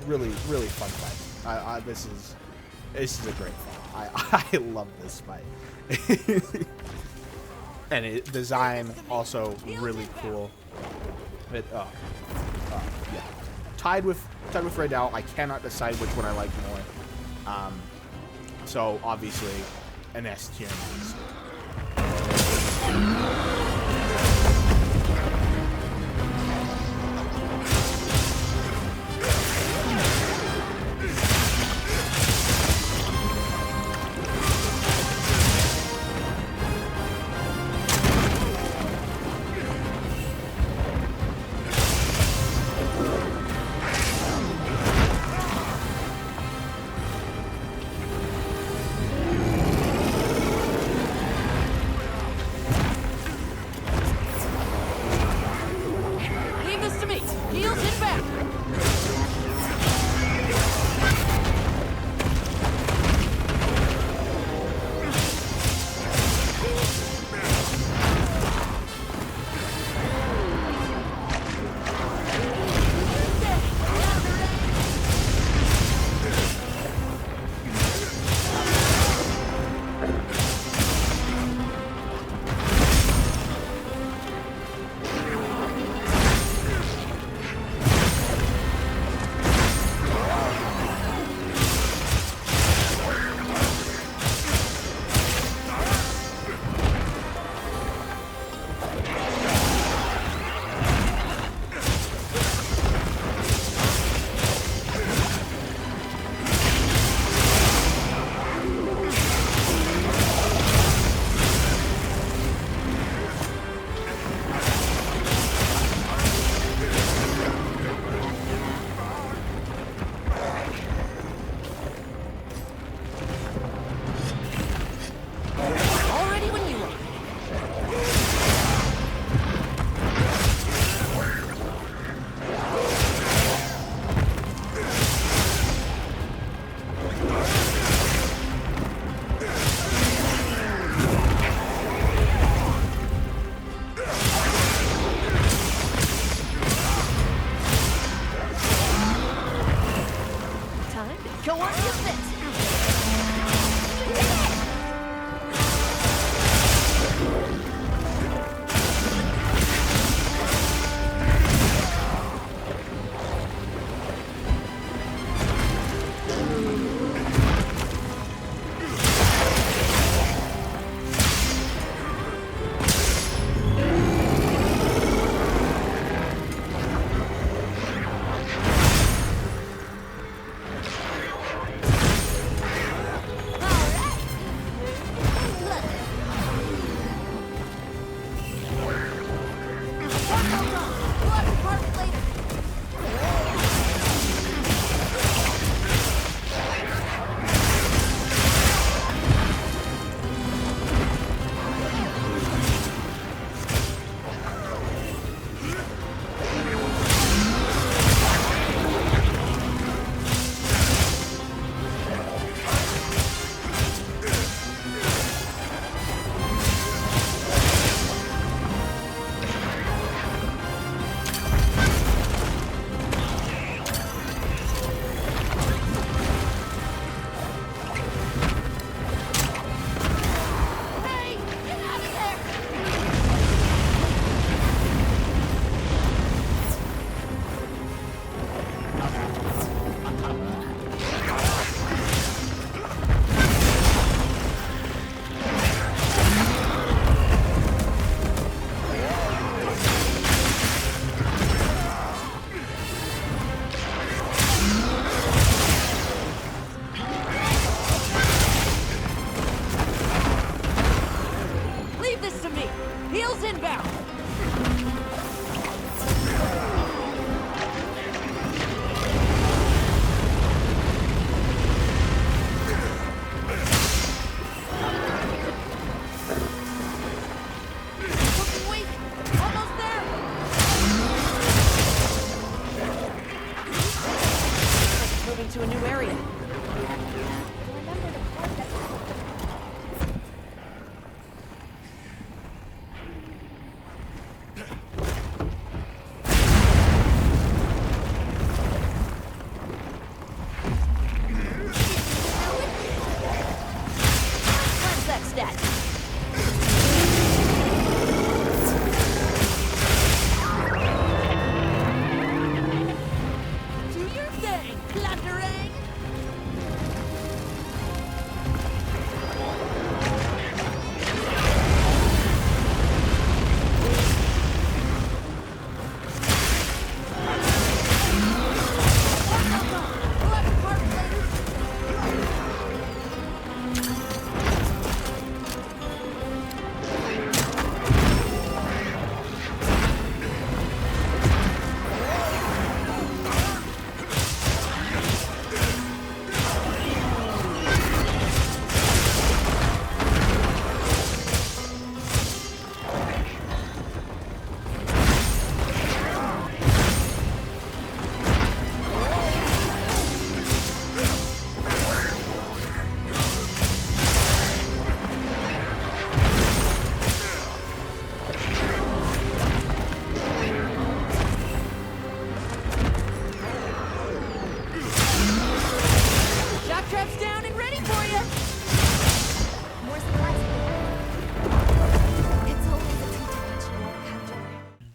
Speaker 2: really fun fight. This is a great fight. I love this fight. And it design also really cool. Yeah. Tied with Rey Dau. I cannot decide which one I like more. So obviously, an S tier.
Speaker 3: Leave this to me. Heels in back. to a new area.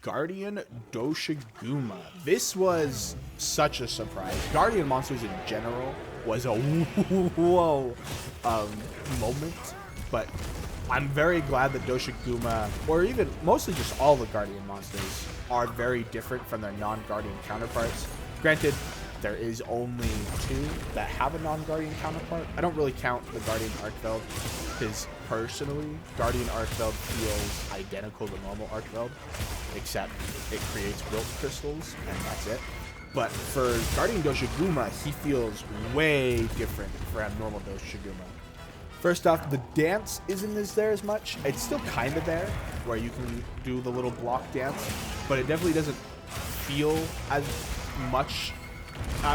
Speaker 2: Guardian Doshaguma. This was such a surprise. Guardian monsters in general was a whoa moment, but I'm very glad that Doshaguma, or even mostly just all the Guardian monsters, are very different from their non-Guardian counterparts. Granted, there is only 2 that have a non-Guardian counterpart. I don't really count the Guardian Arkveld, because personally, Guardian Arkveld feels identical to normal Arkveld, except it creates wilt crystals, and that's it. But for Guardian Doshaguma, he feels way different from normal Doshaguma. First off, the dance isn't as much. It's still kind of there, where you can do the little block dance, but it definitely doesn't feel as much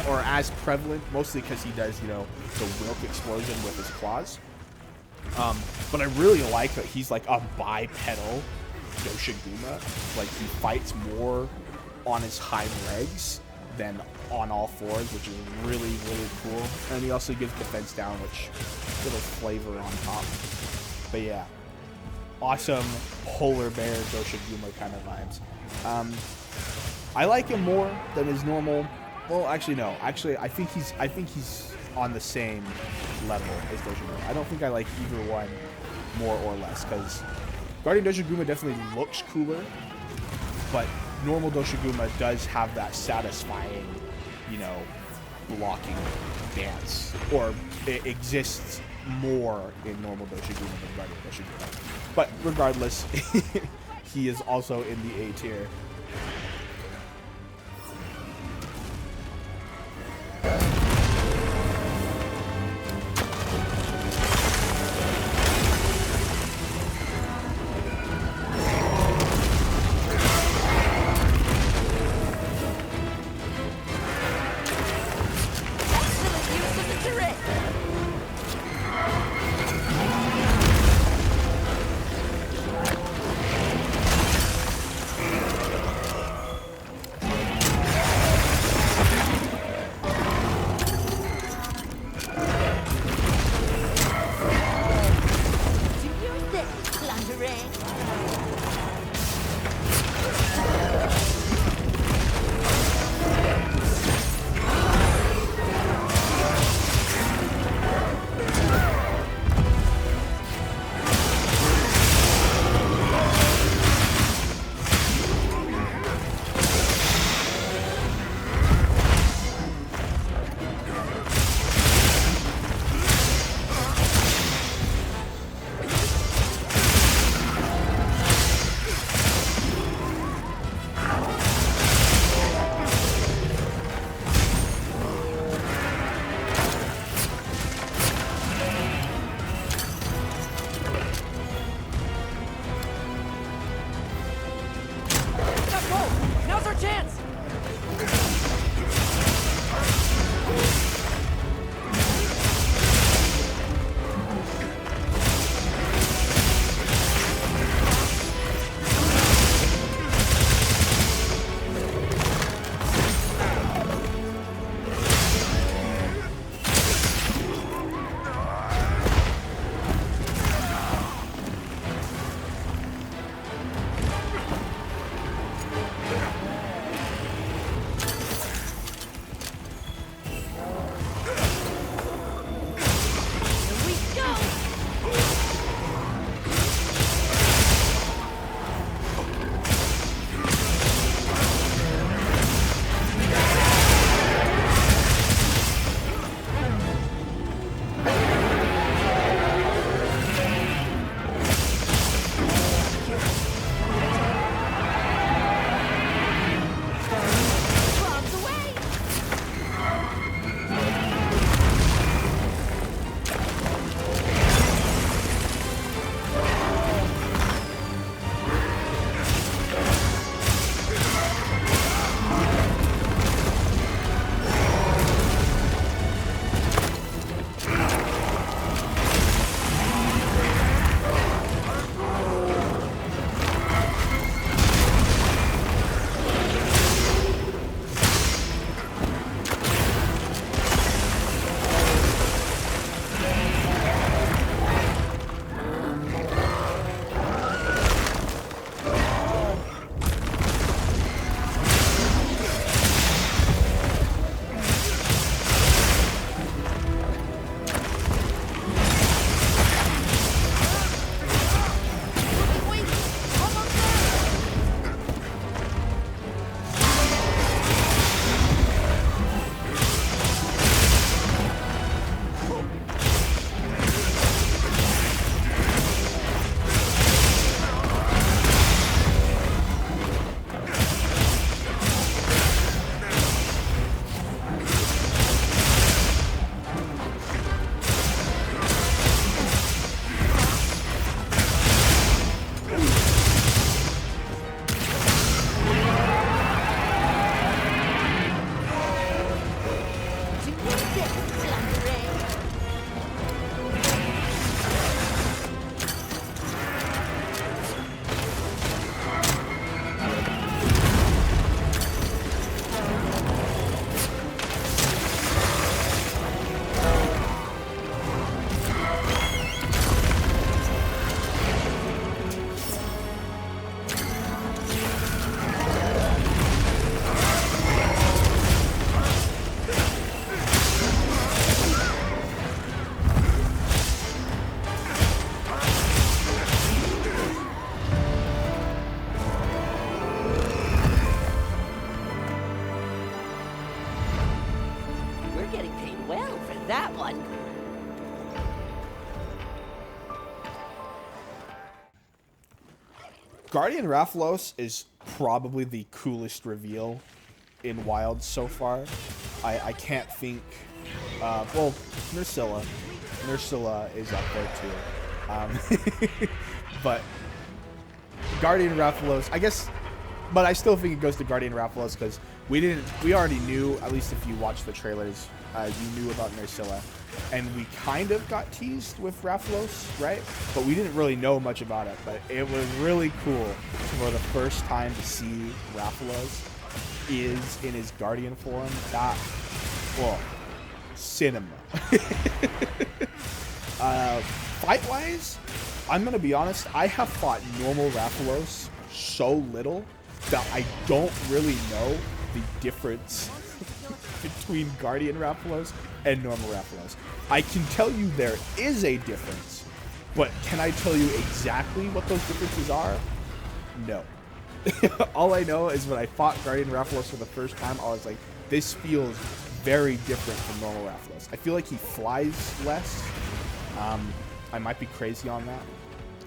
Speaker 2: or as prevalent, mostly because he does, you know, the Wilk explosion with his claws. But I really like that he's like a bipedal Doshaguma. Like, he fights more on his hind legs than on all fours, which is really, really cool. And he also gives defense down, which little flavor on top. But yeah, awesome polar bear Doshaguma kind of vibes. I like him more than his normal. Well, actually, no. Actually, I think he's on the same level as Doshaguma. I don't think I like either one more or less, because Guardian Doshaguma definitely looks cooler, but normal Doshaguma does have that satisfying, you know, blocking dance, or it exists more in normal Doshaguma than Guardian Doshaguma. But regardless, he is also in the A tier.
Speaker 3: getting paid well for that one.
Speaker 2: Guardian Rathalos is probably the coolest reveal in Wilds so far. I can't think... well, Nerscylla. Nerscylla is up there too. But Guardian Rathalos, I guess... But I still think it goes to Guardian Rathalos because we already knew, at least if you watched the trailers, you knew about Nerscylla. And we kind of got teased with Rathalos, right? But we didn't really know much about it. But it was really cool for the first time to see Rathalos is in his Guardian form. That, well, cinema. Fight-wise, I'm going to be honest, I have fought normal Rathalos so little that I don't really know the difference between Guardian Rathalos and normal Rathalos. I can tell you there is a difference, but can I tell you exactly what those differences are? No. All I know is when I fought Guardian Rathalos for the first time, I was like, this feels very different from normal Rathalos. I feel like he flies less. I might be crazy on that,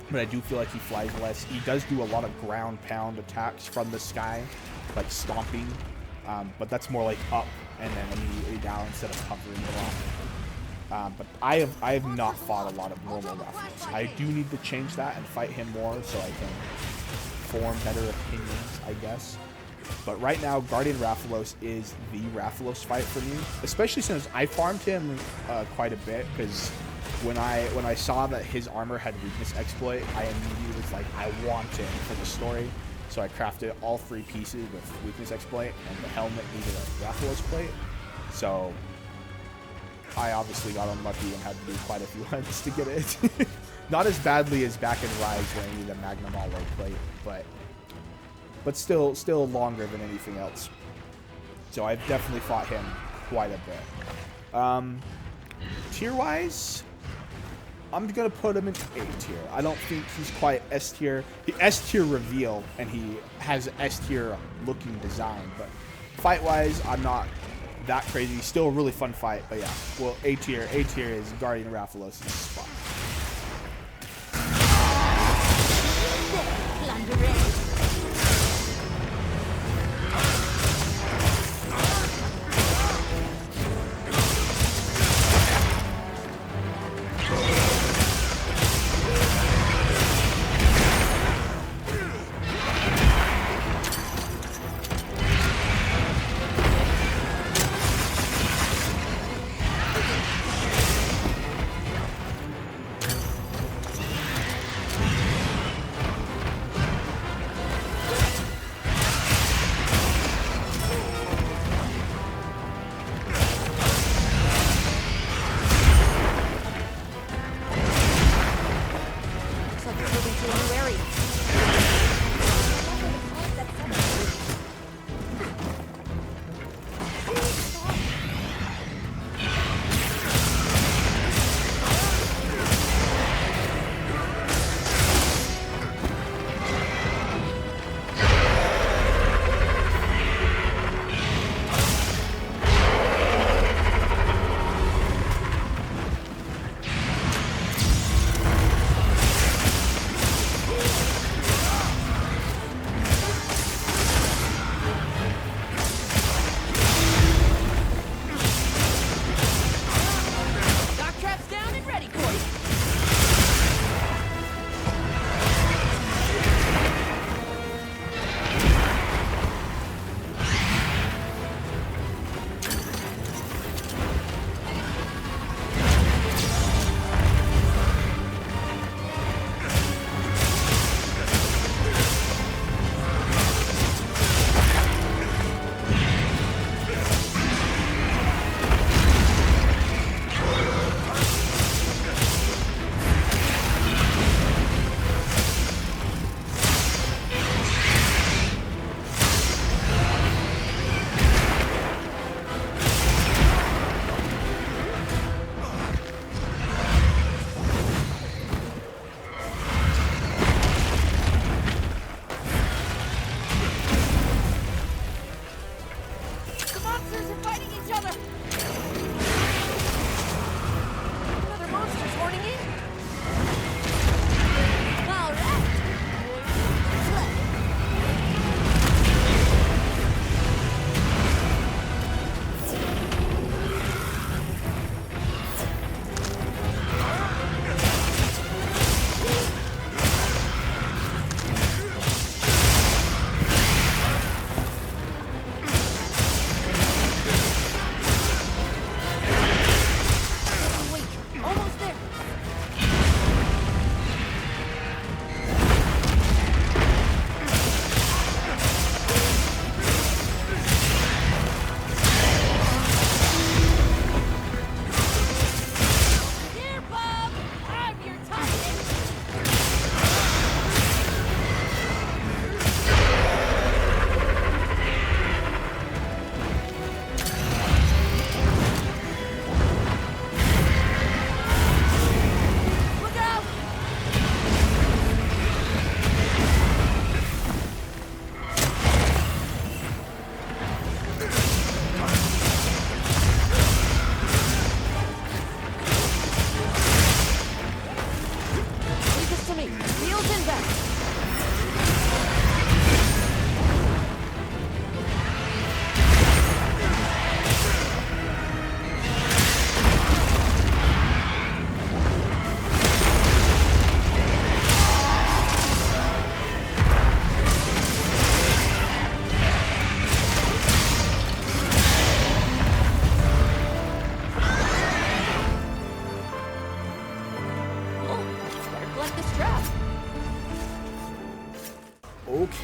Speaker 2: but I do feel like he flies less. He does do a lot of ground pound attacks from the sky, like stomping, but that's more like up and then immediately down instead of hovering along. But I have not fought a lot of normal Rathalos. I do need to change that and fight him more so I can form better opinions, I guess. But right now, Guardian Rathalos is the Rathalos fight for me, especially since I farmed him quite a bit, because when I saw that his armor had weakness exploit, I immediately was like, I want it for the story. So I crafted all 3 pieces with weakness exploit, and the helmet needed a Rathalos plate. So I obviously got unlucky and had to do quite a few hunts to get it. Not as badly as back in Rise where I needed a Magnum Alloy plate, but still longer than anything else. So I've definitely fought him quite a bit. Tier-wise, I'm going to put him in A tier. I don't think he's quite S tier. The S tier reveal, and he has an S tier looking design, but fight-wise, I'm not that crazy. Still a really fun fight, but yeah. Well, A tier is Guardian Rathalos' spot.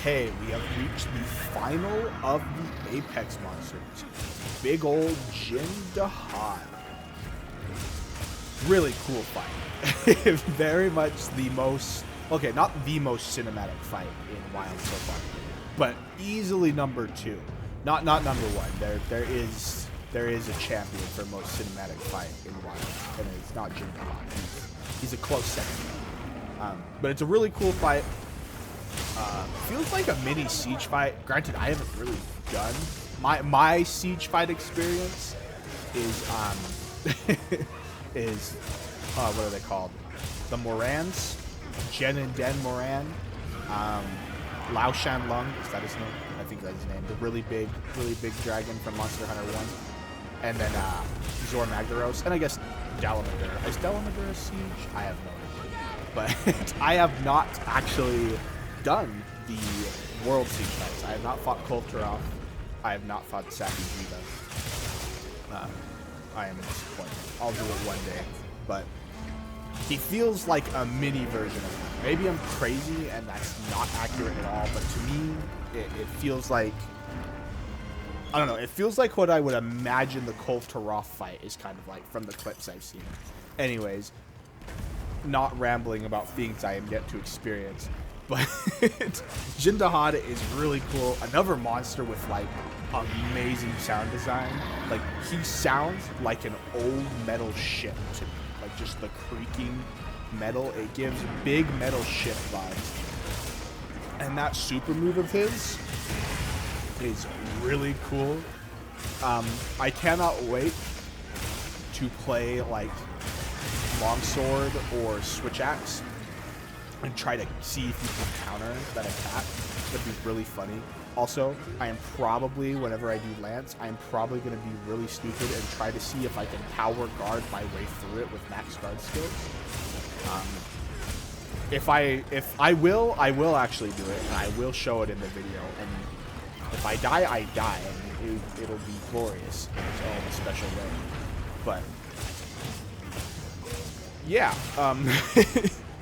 Speaker 2: Okay, we have reached the final of the Apex monsters. Big old Jin Dahaad. Really cool fight. Very much the most, okay, not the most cinematic fight in Wild so far, but easily number 2. Not number 1. There is a champion for most cinematic fight in Wild, and it's not Jin Dahaad. He's a close second. But it's a really cool fight. Feels like a mini siege fight. Granted, I haven't really done my siege fight experience is is what are they called? The Morans, Jen and Den Moran, Lao Shan Lung, is that his name? I think that's his name. The really big dragon from Monster Hunter 1, and then Gore Magala, and I guess Dalamagura. Is Dalamagura siege? I have no idea, but I have not actually done the World Siege fights. I have not fought Kulturov. I have not fought Saki Jiva. I am disappointed. I'll do it one day, but he feels like a mini version of him. Maybe I'm crazy and that's not accurate at all, but to me, it feels like, I don't know, it feels like what I would imagine the Kulturov fight is kind of like from the clips I've seen. Anyways, not rambling about things I am yet to experience. But Jin Dahaad is really cool. Another monster with like amazing sound design. Like he sounds like an old metal ship to me. Like just the creaking metal. It gives big metal ship vibes. And that super move of his is really cool. I cannot wait to play like longsword or switch axe and try to see if you can counter that attack. That'd be really funny. Also, I am probably, whenever I do Lance, I'm probably going to be really stupid and try to see if I can power guard my way through it with max guard skills. If I will actually do it, and I will show it in the video. And if I die, I die, and it'll be glorious in its own special way. But yeah,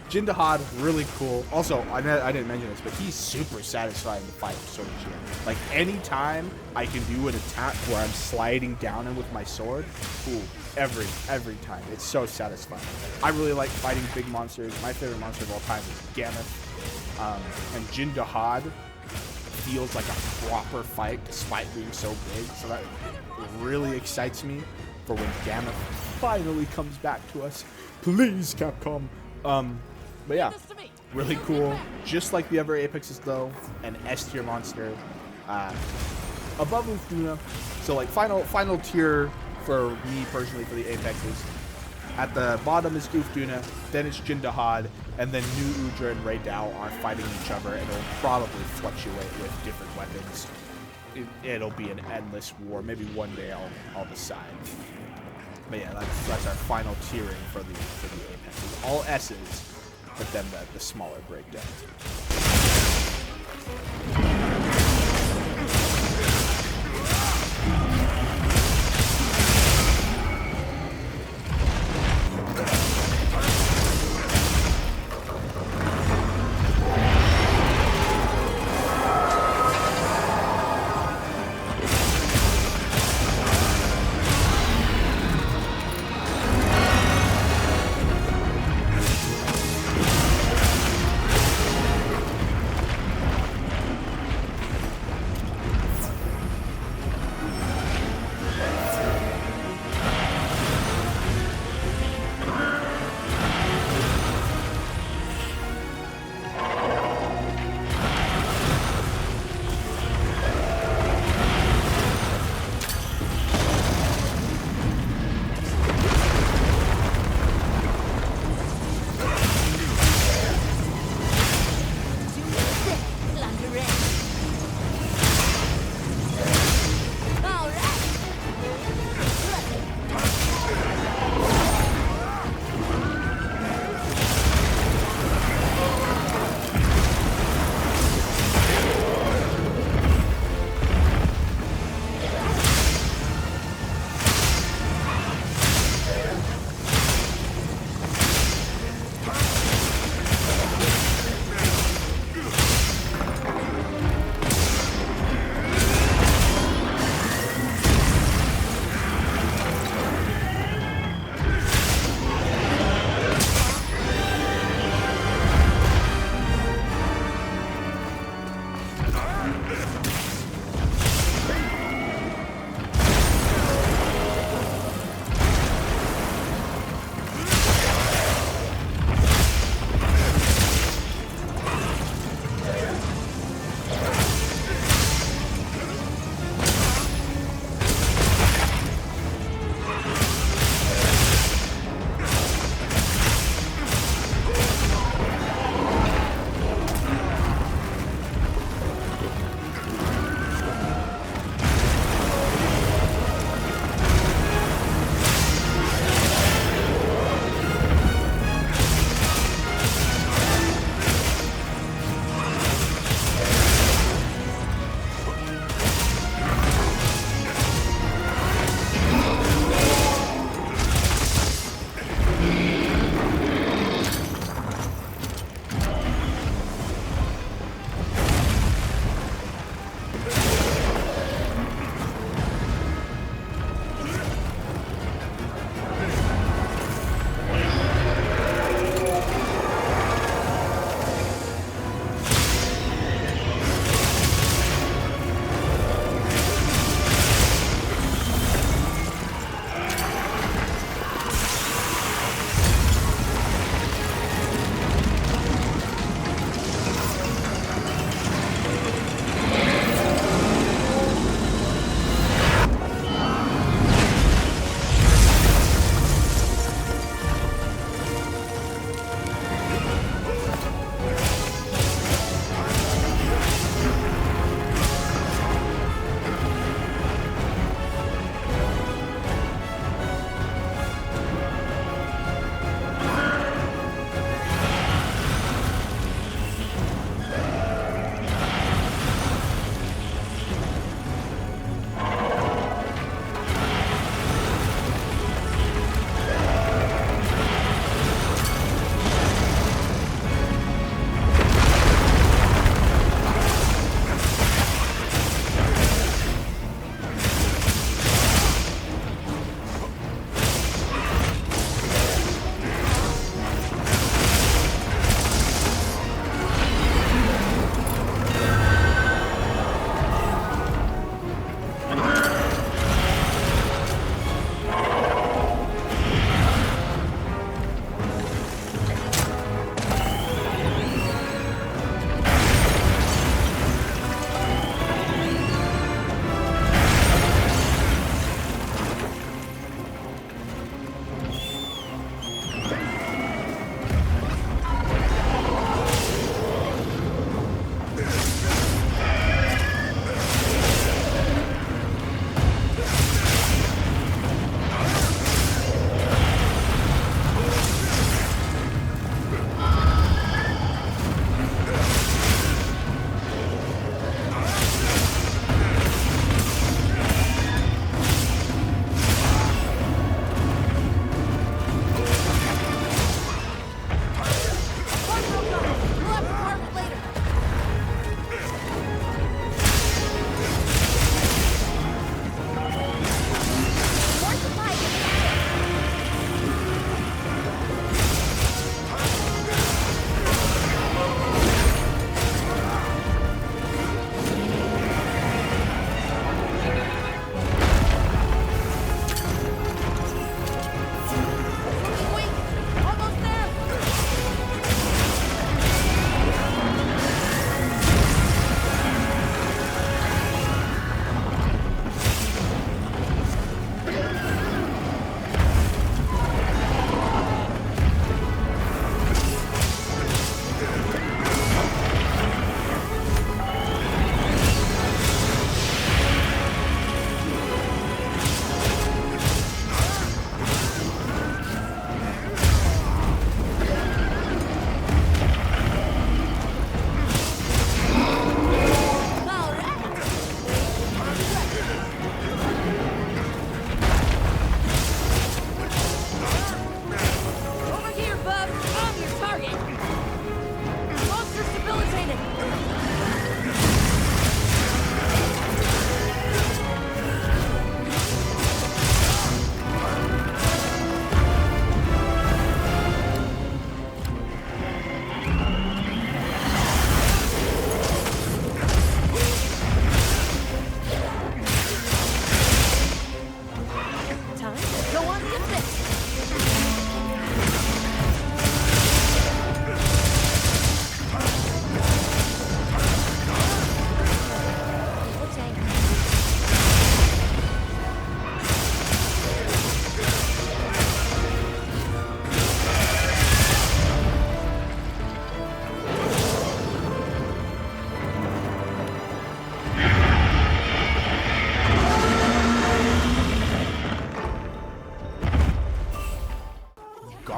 Speaker 2: Jin Dahaad, really cool. Also, I didn't mention this, but he's super satisfying to fight with Sword Shield. Like, anytime I can do an attack where I'm sliding down him with my sword, ooh, every time. It's so satisfying. I really like fighting big monsters. My favorite monster of all time is Gammoth. And Jin Dahaad feels like a proper fight despite being so big. So that really excites me for when Gammoth finally comes back to us. Please, Capcom. But yeah, really cool. Just like the other Apexes though, an S tier monster. Above Uth Duna. So like final tier for me personally for the Apexes. At the bottom is Uth Duna, then it's Jin Dahaad, and then new Udra and Rey Dau are fighting each other, and it'll probably fluctuate with different weapons. It'll be an endless war. Maybe one day I'll decide. But yeah, that's our final tiering for the Apexes. All S's, but then the smaller breakdown.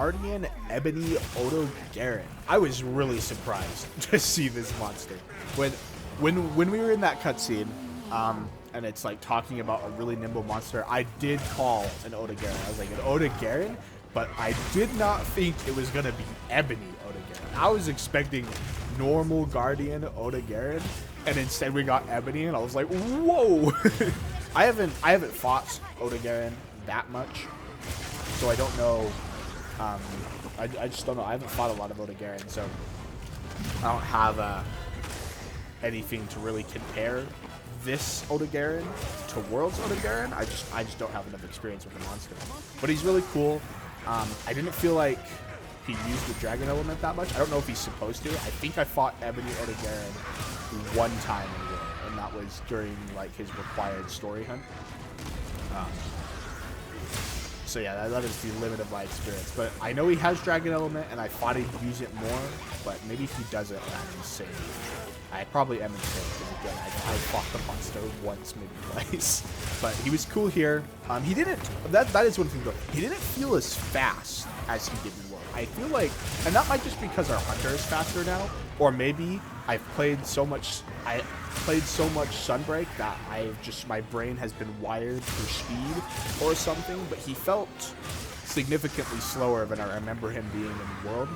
Speaker 2: Guardian Ebony Odogaron. I was really surprised to see this monster. When we were in that cutscene, and it's like talking about a really nimble monster, I did call an Odogaron. I was like, an Odogaron? But I did not think it was gonna be Ebony Odogaron. I was expecting normal Guardian Odogaron, and instead we got Ebony, and I was like, whoa! I haven't fought Odogaron that much, so I don't know. I just don't know. I haven't fought a lot of Odogaron, so I don't have anything to really compare this Odogaron to World's Odogaron. I just don't have enough experience with the monster, but he's really cool. I didn't feel like he used the dragon element that much. I don't know if he's supposed to. I think I fought Ebony Odogaron one time in World, and that was during like his required story hunt. So yeah, that is the limit of my experience. But I know he has dragon element, and I thought he'd use it more, but maybe he doesn't, and I'm insane. I probably am insane, because again, I fought the monster once, maybe twice. But he was cool here. He didn't, that is one thing though, he didn't feel as fast as he did in World. I feel like, and that might just because our hunter is faster now, or maybe I've played so much Sunbreak that my brain has been wired for speed or something, but he felt significantly slower than I remember him being in World.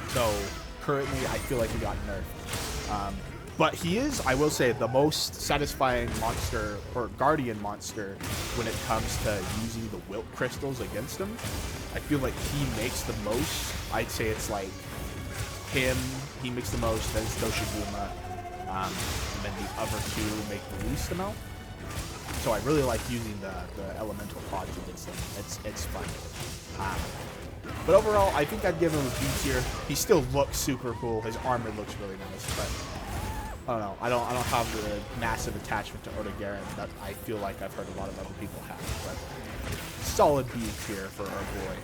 Speaker 2: So currently I feel like he got nerfed. But he is, I will say, the most satisfying monster, or Guardian monster, when it comes to using the Wilt Crystals against him. I feel like he makes the most. I'd say it's like him, he makes the most, then it's Doshaguma, and then the other two make the least amount. So I really like using the elemental pods against them. It's fun. But overall, I think I'd give him a B tier. He still looks super cool. His armor looks really nice, but I don't know. I don't have the massive attachment to Odogaron that I feel like I've heard a lot of other people have. But solid B tier for our boy.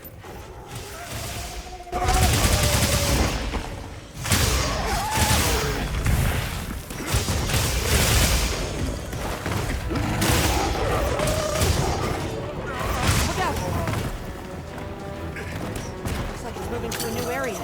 Speaker 3: Look out! Looks like it's moving to a new area.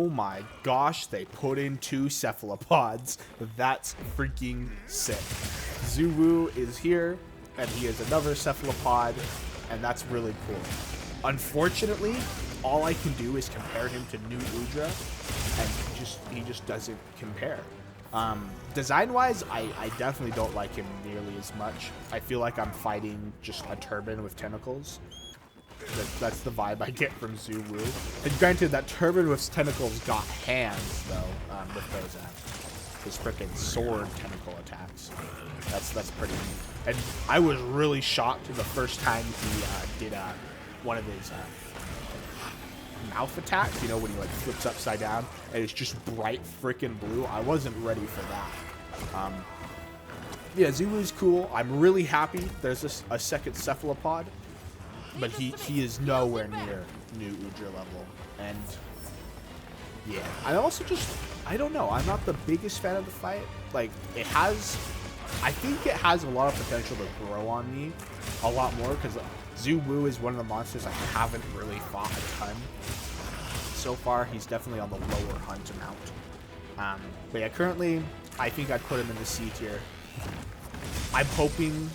Speaker 2: Oh my gosh, they put in 2 cephalopods. That's freaking sick. Zuwu is here, and he is another cephalopod, and that's really cool. Unfortunately, all I can do is compare him to new Udra, and he just doesn't compare. Design-wise, I definitely don't like him nearly as much. I feel like I'm fighting just a turban with tentacles. That's the vibe I get from Zuwu. And granted, that turban with tentacles got hands, though, with those, his frickin' sword tentacle attacks. That's pretty neat. And I was really shocked the first time he did one of his mouth attacks, you know, when he like flips upside down and it's just bright freaking blue. I wasn't ready for that. Yeah, Zuwu's cool. I'm really happy there's a second cephalopod, but he is nowhere near new Udra level. And yeah, I also I don't know, I'm not the biggest fan of the fight. Like, I think it has a lot of potential to grow on me a lot more, because Zuwu is one of the monsters I haven't really fought a ton. So far, he's definitely on the lower hunt amount. But yeah, currently, I think I'd put him in the C tier. I'm hoping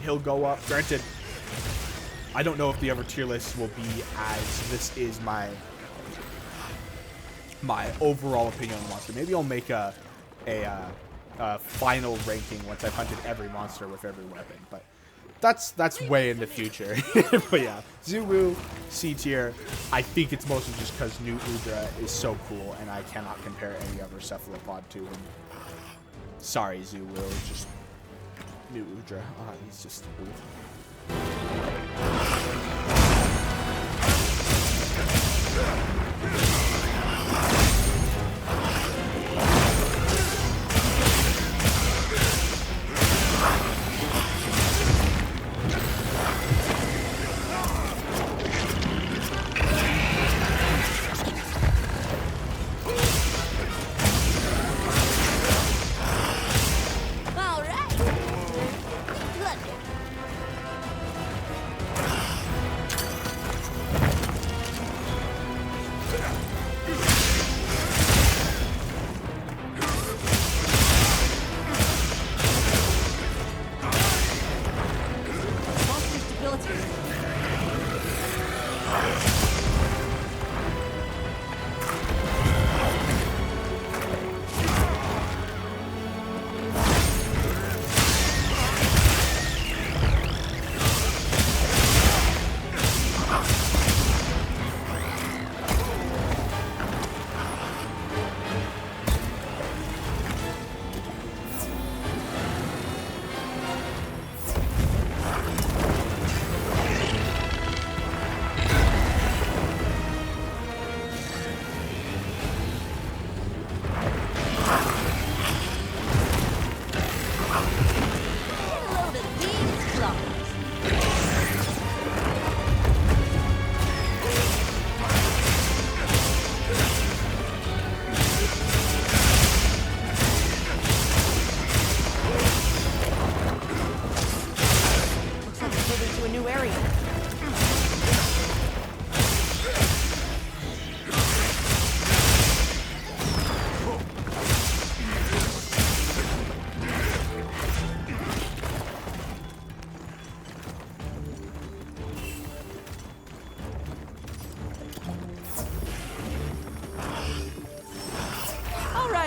Speaker 2: he'll go up. Granted, I don't know if the other tier list will be as this is my overall opinion on the monster. Maybe I'll make a final ranking once I've hunted every monster with every weapon, but that's way in the future. But yeah, Zuwu, C tier. I think it's mostly just because new Udra is so cool, and I cannot compare any other cephalopod to him. Sorry, Zuwu, just new Udra. He's just cool.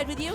Speaker 3: With you?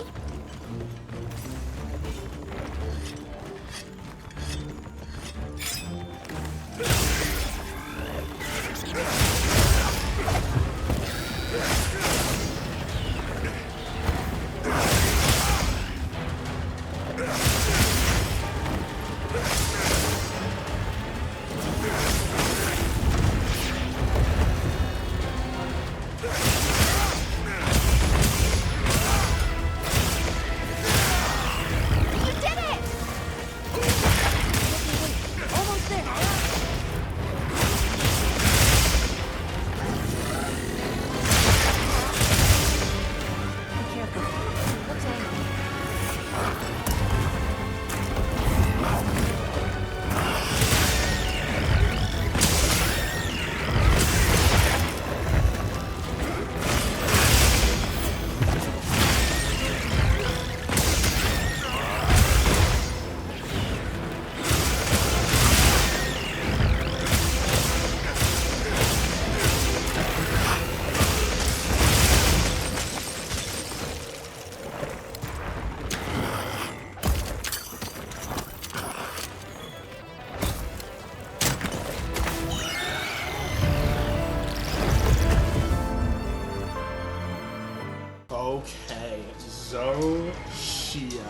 Speaker 2: Zoh Shia.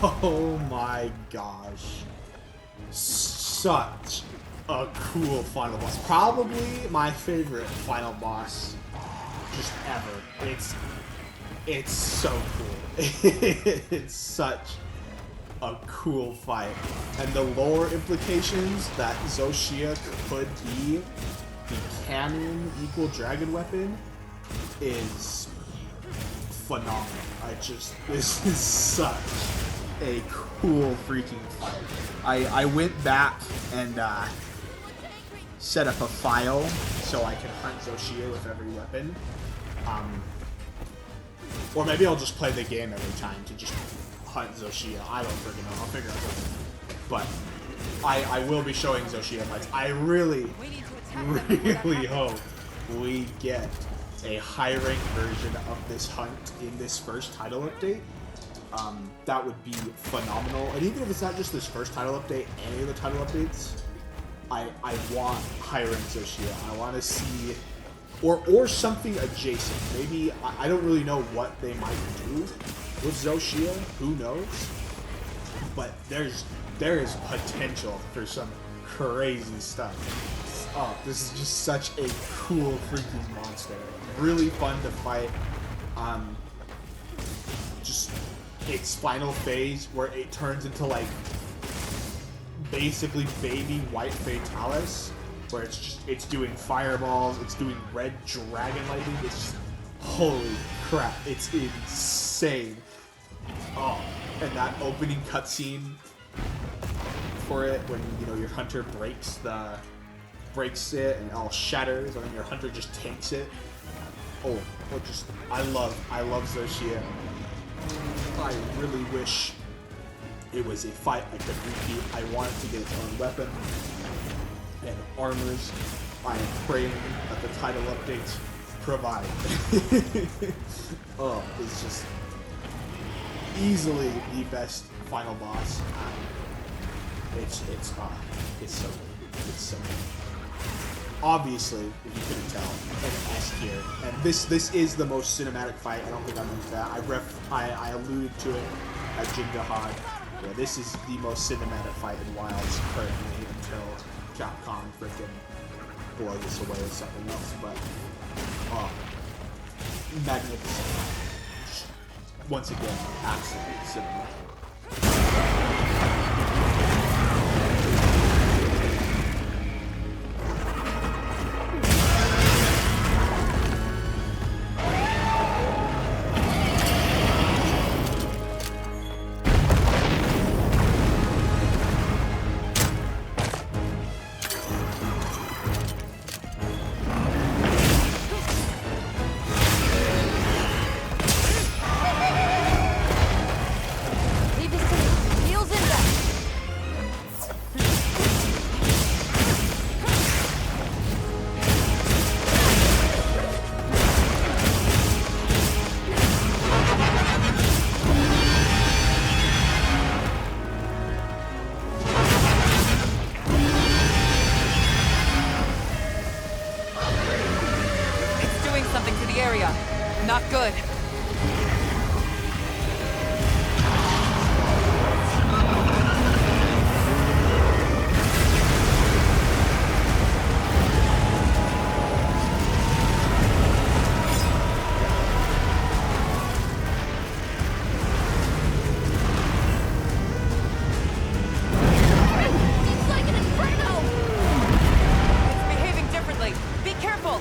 Speaker 2: Oh my gosh. Such a cool final boss. Probably my favorite final boss just ever. It's so cool. It's such a cool fight. And the lore implications that Zoh Shia could be the canon equal dragon weapon is phenomenal. This is such a cool freaking fight. I went back and set up a file so I can hunt Zoh Shia with every weapon. Or maybe I'll just play the game every time to just hunt Zoh Shia. I don't freaking know. I'll figure out something. But I will be showing Zoh Shia fights. I really hope we get a high-ranked version of this hunt in this first title update. That would be phenomenal. And even if it's not just this first title update, any of the title updates, I want high-ranked Zoh Shia. I want to see, or something adjacent. Maybe, I don't really know what they might do with Zoh Shia. Who knows? But there is potential for some crazy stuff. Oh, this is just such a cool freaking monster. Really fun to fight. Just its final phase where it turns into like basically baby white Fatalis, where it's doing fireballs, it's doing red dragon lightning. It's just, holy crap, it's insane. Oh, and that opening cutscene for it when your hunter breaks it and it all shatters, and then your hunter just tanks it. Oh, I love Zoh Shia. I really wish it was a fight I could repeat. I want it to get its own weapon and armors. I am praying that the title updates provide. Oh, it's just easily the best final boss. It's so good. It's so good. Obviously, if you couldn't tell, an S tier. And this is the most cinematic fight. I don't think I mentioned that. I alluded to it at Jin Dahaad. Yeah, this is the most cinematic fight in Wilds currently until Capcom frickin' blow this away with something else. But magnificent. Once again, absolutely cinematic.
Speaker 3: Not good.
Speaker 4: It's like an inferno!
Speaker 3: It's behaving differently. Be careful.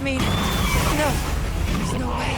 Speaker 3: me. No. There's no way.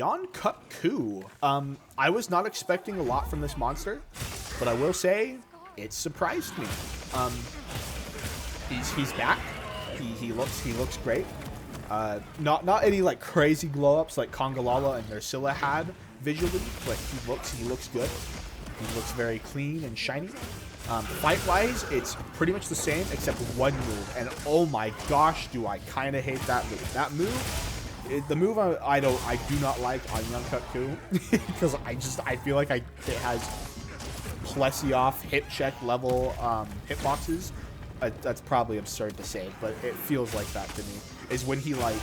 Speaker 2: Yian Kut-Ku. I was not expecting a lot from this monster, but I will say it surprised me. He's back. He looks great. Not any like crazy glow ups like Congalala and Nerscylla had visually, but he looks good. He looks very clean and shiny. Fight wise, it's pretty much the same except one move, and oh my gosh, do I kind of hate that move. That move. The move I do not like on Yian Kut-Ku because I feel like it has plessy off hit check level hitboxes. That's probably absurd to say, but it feels like that to me. is when he like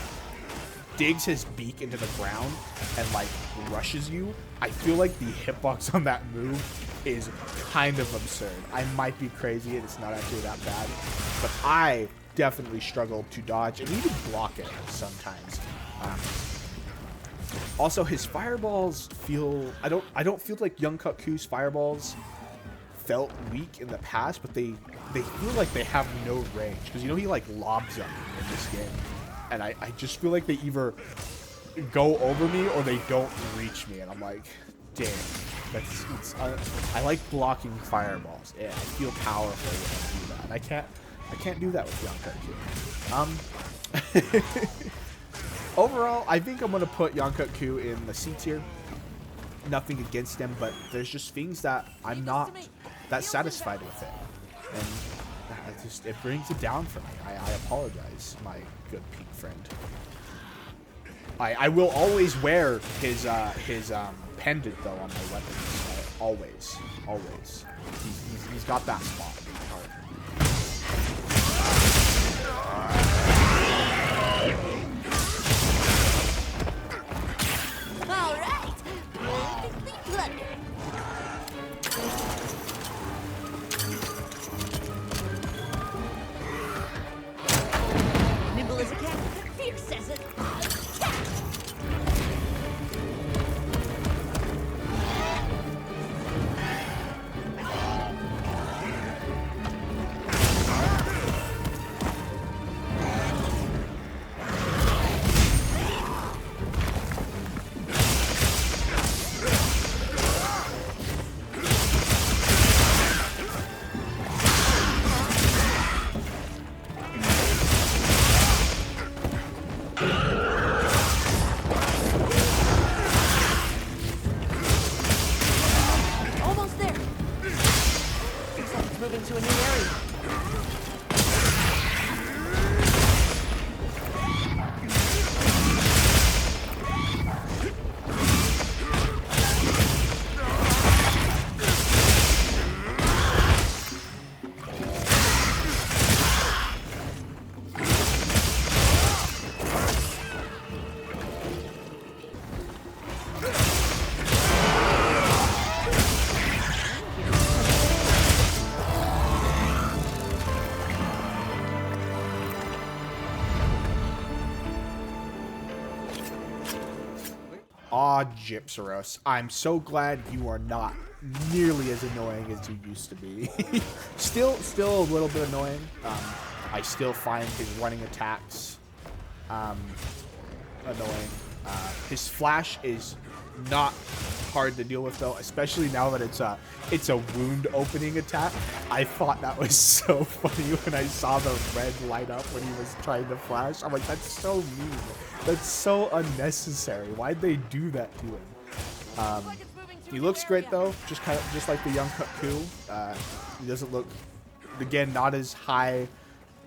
Speaker 2: digs his beak into the ground and like rushes you. I feel like the hitbox on that move is kind of absurd. I might be crazy and it's not actually that bad, but I definitely struggle to dodge and even block it sometimes. Also, his fireballs feel I don't feel like Yian Kut-Ku's fireballs felt weak in the past, but they feel like they have no range, because you know he like lobs them in this game, and I just feel like they either go over me or they don't reach me, and I'm like, damn, I like blocking fireballs. Yeah, I feel powerful when I do that, and I can't do that with Yian Kut-Ku. Overall, I think I'm gonna put Yian Kut-Ku in the C tier. Nothing against him, but there's just things that I'm not that satisfied with it, and it brings it down for me. I apologize, my good pink friend. I will always wear his pendant though on my weapons. Always. He's got that spot in my heart.
Speaker 3: All right. Plunder. Nimble as a cat, fierce as it.
Speaker 2: Gypceros, I'm so glad you are not nearly as annoying as you used to be. still a little bit annoying. I still find his running attacks annoying. His flash is not hard to deal with though, especially now that it's a wound opening attack. I thought that was so funny when I saw the red light up when he was trying to flash. I'm like, that's so mean. That's so unnecessary. Why'd they do that to him? He looks great though, just like the Yian Kut-Ku. He doesn't look, again, not as high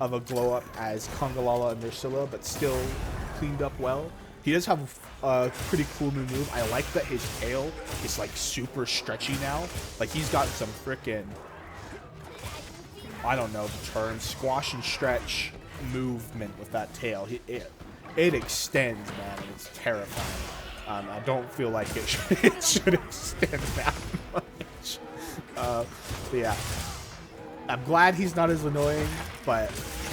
Speaker 2: of a glow up as Congalala and Nerscylla, but still cleaned up well. He does have a pretty cool new move. I like that his tail is like super stretchy now. Like he's got some freaking, I don't know the term, squash and stretch movement with that tail. It extends, man, and it's terrifying. I don't feel like it should extend that much. But yeah, I'm glad he's not as annoying, but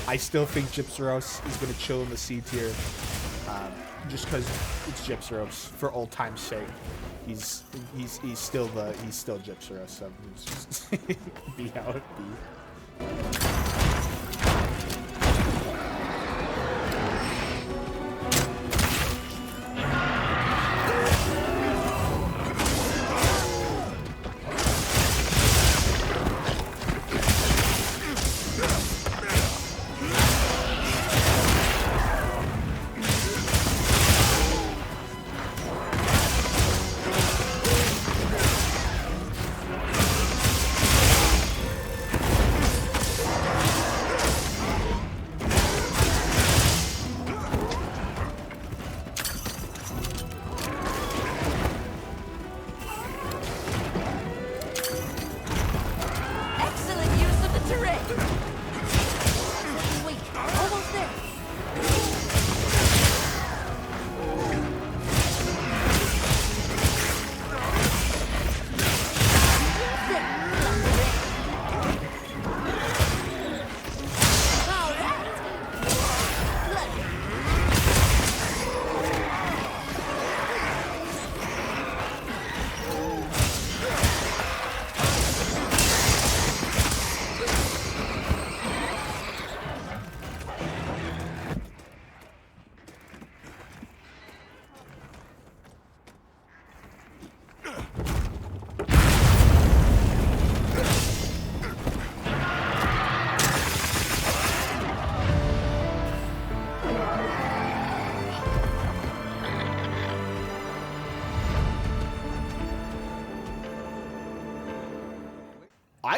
Speaker 2: I still think Gypceros is gonna chill in the C tier. Just because it's Gypceros, for old time's sake. He's still Gypceros, so it's just be how it be.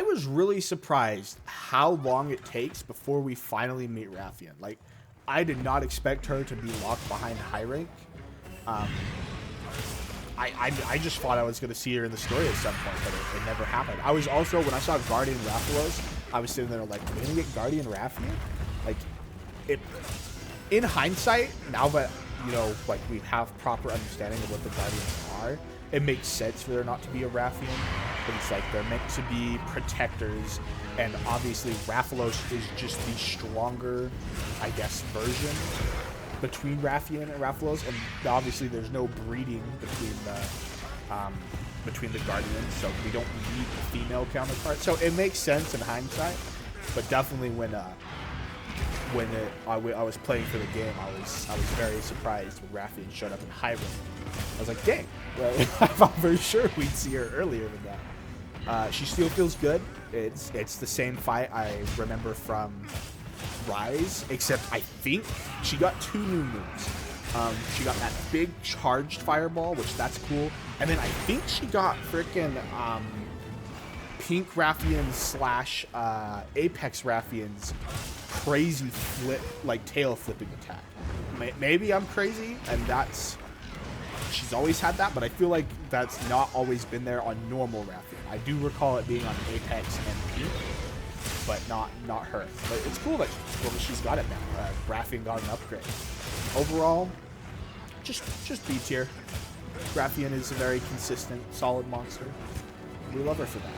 Speaker 2: was really surprised how long it takes before we finally meet Rathian. Like, I did not expect her to be locked behind high rank. I just thought I was going to see her in the story at some point, but it never happened. I was also, when I saw Guardian Rathalos, I was sitting there like, are we going to get Guardian Rathian? Like, it, in hindsight, now that, you know, like, we have proper understanding of what the Guardians are, it makes sense for there not to be a Rathian. But it's like, they're meant to be protectors, and obviously Rathalos is just the stronger, I guess, version between Rathian and Rathalos, and obviously there's no breeding between the Guardians, so we don't need the female counterpart. So it makes sense in hindsight, but definitely when I was playing for the game, I was very surprised when Rathian showed up in high rank. I was like, dang, well, I thought for sure we'd see her earlier than that. She still feels good. It's the same fight I remember from Rise, except I think she got 2 new moves. She got that big charged fireball, which that's cool, and then I think she got frickin' Pink Rathian slash Apex Rathian's crazy flip, like tail flipping attack. Maybe I'm crazy, and she's always had that, but I feel like that's not always been there on normal Rathian. I do recall it being on Apex and Pink, but not her. But it's cool that she's got it now. Rathian got an upgrade. Overall, just B tier. Rathian is a very consistent, solid monster. We love her for that.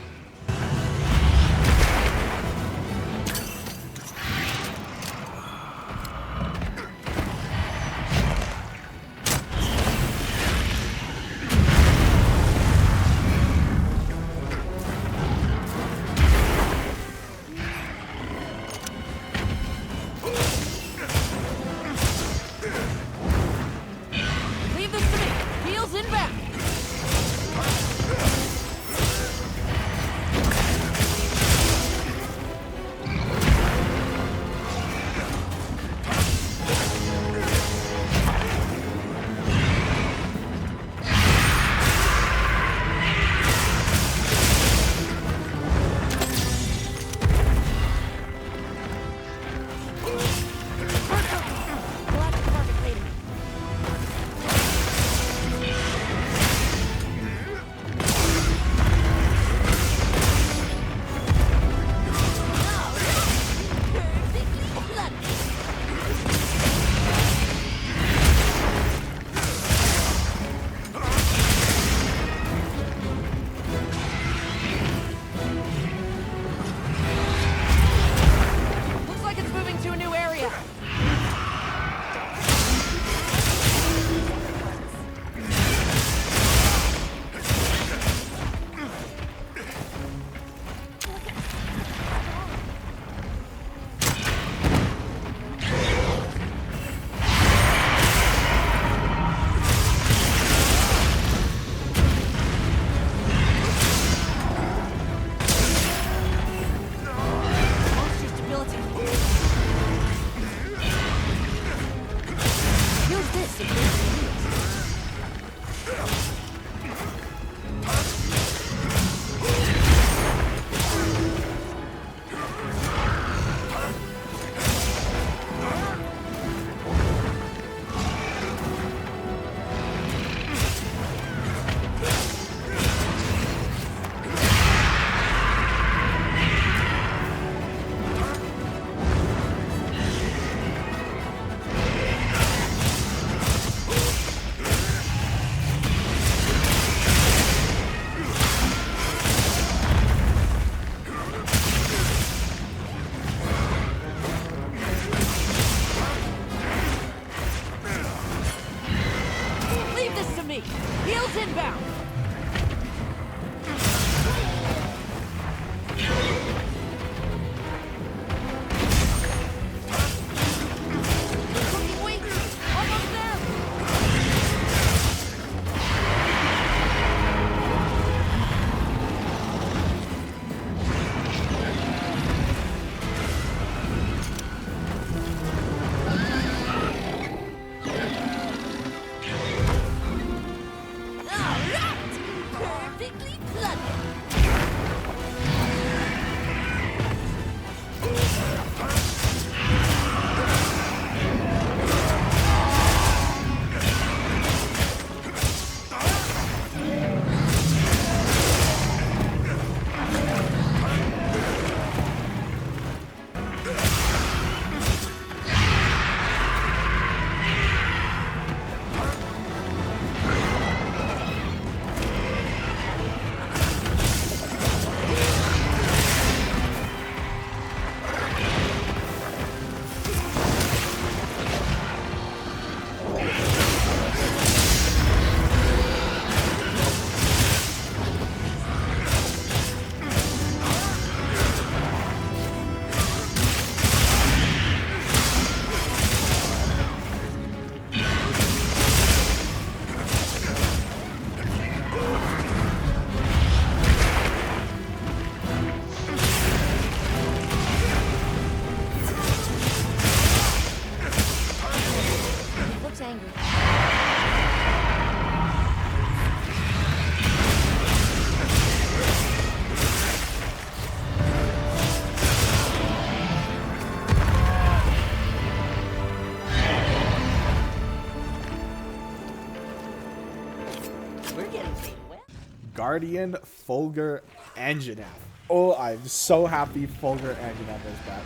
Speaker 2: Guardian Fulger Anjanath. Oh, I'm so happy Fulger Anjanath is back.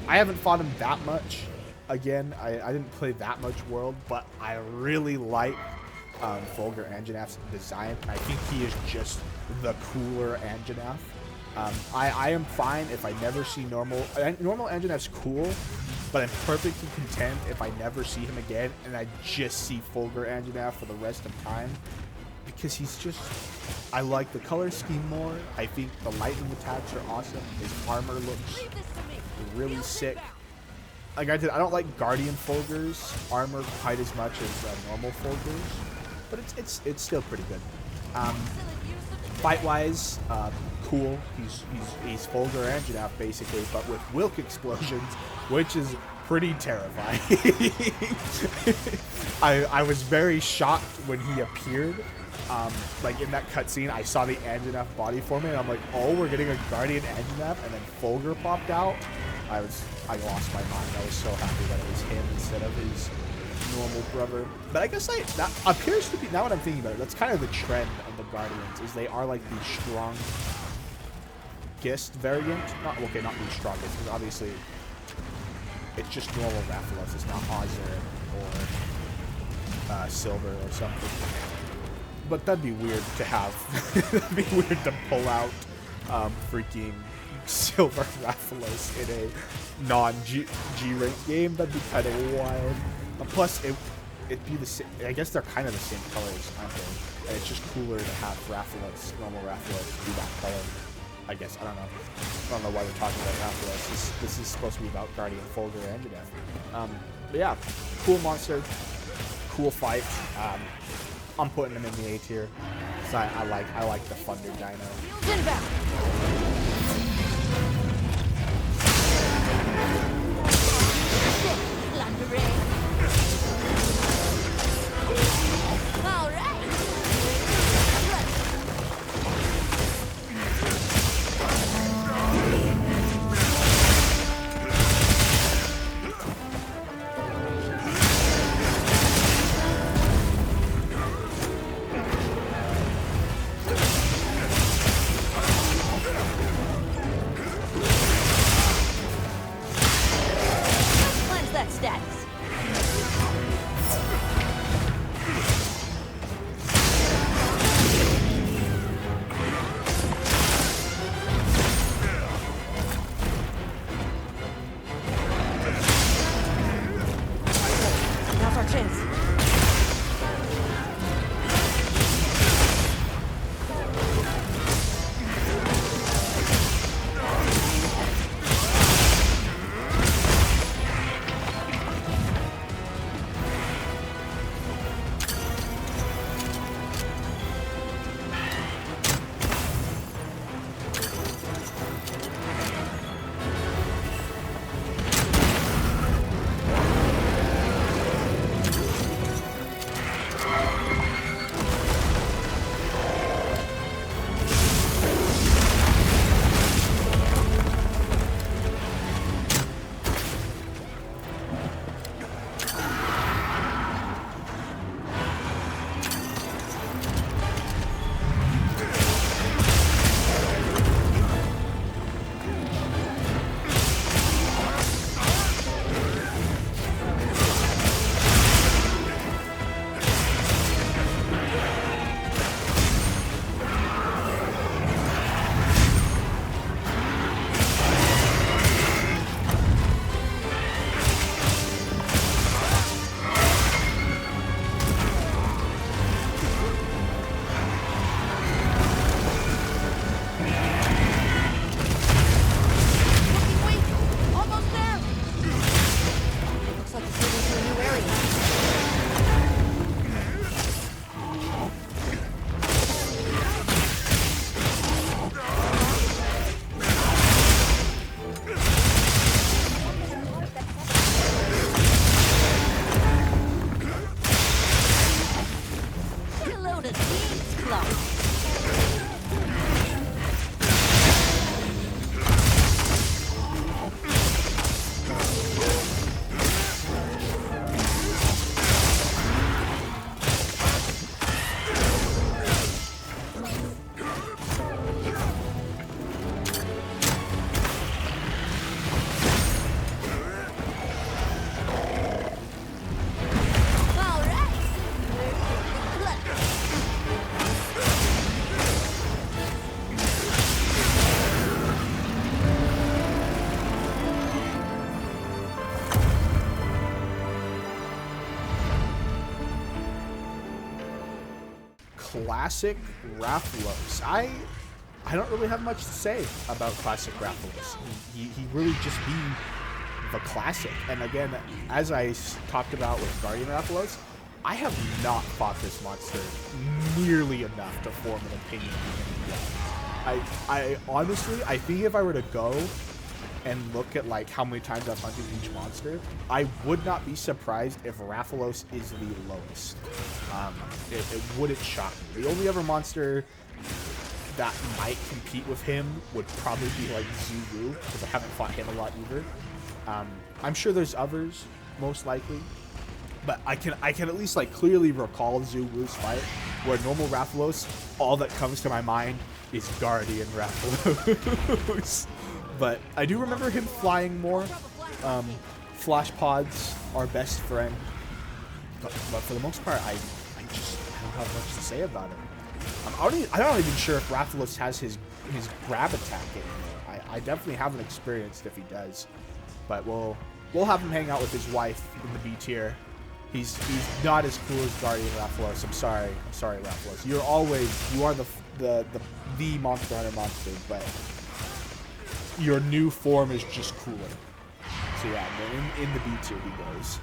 Speaker 2: I haven't fought him that much. Again, I didn't play that much World, but I really like Fulger Anjanath's design. I think he is just the cooler Anjanath. I am fine if I never see normal. Normal Anjanath's cool, but I'm perfectly content if I never see him again and I just see Fulger Anjanath for the rest of time. Because he's just, I like the color scheme more. I think the lightning attacks are awesome. His armor looks really sick. Like I don't like Guardian Fulger's armor quite as much as normal Fulger's, but it's still pretty good. Fight wise, cool. He's Fulger Anjanath basically, but with Wilk explosions, which is pretty terrifying. I was very shocked when he appeared. Like in that cutscene, I saw the Anjanath body forming, and I'm like, oh, we're getting a Guardian Anjanath, and then Fulger popped out. I lost my mind. I was so happy that it was him instead of his normal brother. But I guess that appears to be, now that I'm thinking about it, that's kind of the trend of the Guardians, is they are like the strongest variant. Not the strongest, because obviously it's just normal Rathalos. It's not Ozzer or Silver or something. But that'd be weird to have. That'd be weird to pull out freaking Silver Rathalos in a non-G rank game. That'd be kind of wild. Plus, it'd be the same. I guess they're kind of the same colors, aren't they? And it's just cooler to have Rathalos, normal Rathalos, be that color. I guess I don't know. I don't know why we're talking about Rathalos. This is supposed to be about Guardian Fulger Anjanath. But yeah, cool monster, cool fight. I'm putting him in the A tier. So I like the Thunder Dino. classic Rathalos. I don't really have much to say about classic Rathalos. He really just be the classic. And again, as I talked about with Guardian Rathalos, I have not fought this monster nearly enough to form an opinion on him yet. I honestly, I think if I were to go and look at like how many times I've hunted each monster, I would not be surprised if Rathalos is the lowest. It wouldn't shock me. The only other monster that might compete with him would probably be like Zoh, because I haven't fought him a lot either. I'm sure there's others, most likely, but I can at least like clearly recall Zoh's fight, where normal Rathalos, all that comes to my mind is Guardian Rathalos. But I do remember him flying more. Flash pods are best friend, but for the most part, I don't have much to say about him. I'm not even sure if Rathalos has his grab attack anymore. I definitely haven't experienced if he does, but we'll have him hang out with his wife in the B tier. He's not as cool as Guardian Rathalos. I'm sorry Rathalos. You are the Monster Hunter monster, but your new form is just cooler. So yeah, in the B tier he goes.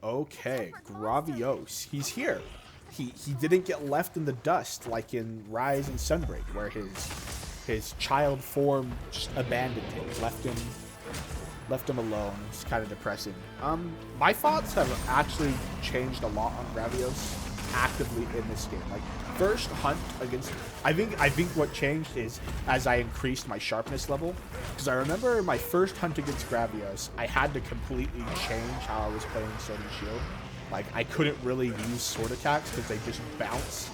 Speaker 2: Okay, Gravios. He's here. He didn't get left in the dust like in Rise and Sunbreak, where his child form just abandoned him, left him alone. It's kind of depressing. My thoughts have actually changed a lot on Gravios actively in this game. Like first hunt against, I think what changed is as I increased my sharpness level, because I remember my first hunt against Gravios, I had to completely change how I was playing Sword and Shield. Like I couldn't really use sword attacks because they just bounce.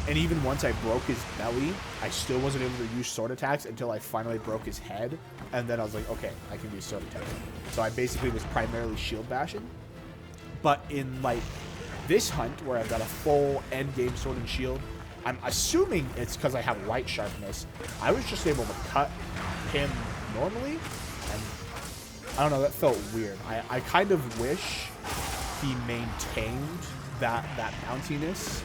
Speaker 2: And even once I broke his belly, I still wasn't able to use sword attacks until I finally broke his head. And then I was like, okay, I can do sword attacks. So I basically was primarily shield bashing. But in like this hunt where I've got a full end game sword and shield, I'm assuming it's because I have light sharpness. I was just able to cut him normally. And I don't know, that felt weird. I kind of wish he maintained that bounciness.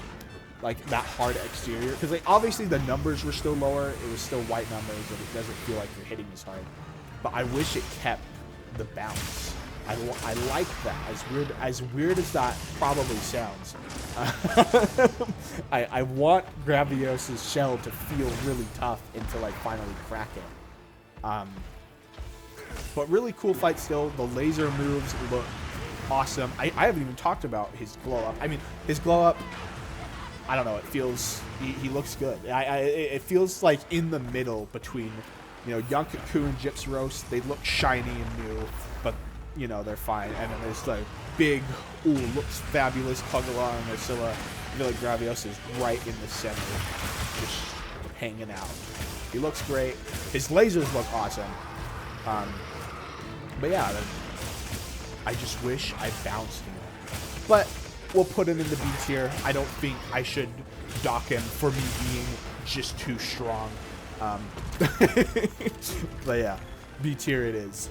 Speaker 2: Like that hard exterior, because like obviously the numbers were still lower, it was still white numbers, and it doesn't feel like you're hitting as hard. But I wish it kept the bounce. I like that. As weird as that probably sounds, I want Gravios' shell to feel really tough until I finally crack it. But really cool fight still. The laser moves look awesome. I haven't even talked about his glow up. I mean, his glow up, I don't know, it feels, he looks good. It feels like in the middle between, you know, Yian Kut-Ku and Gypceros. They look shiny and new, but, you know, they're fine. And then there's the big, ooh, looks fabulous Congalala and Nerscylla. I feel like Gravios is right in the center, just hanging out. He looks great. His lasers look awesome. But yeah, I just wish I bounced him. But we'll put him in the B tier. I don't think I should dock him for me being just too strong. But yeah, B tier it is.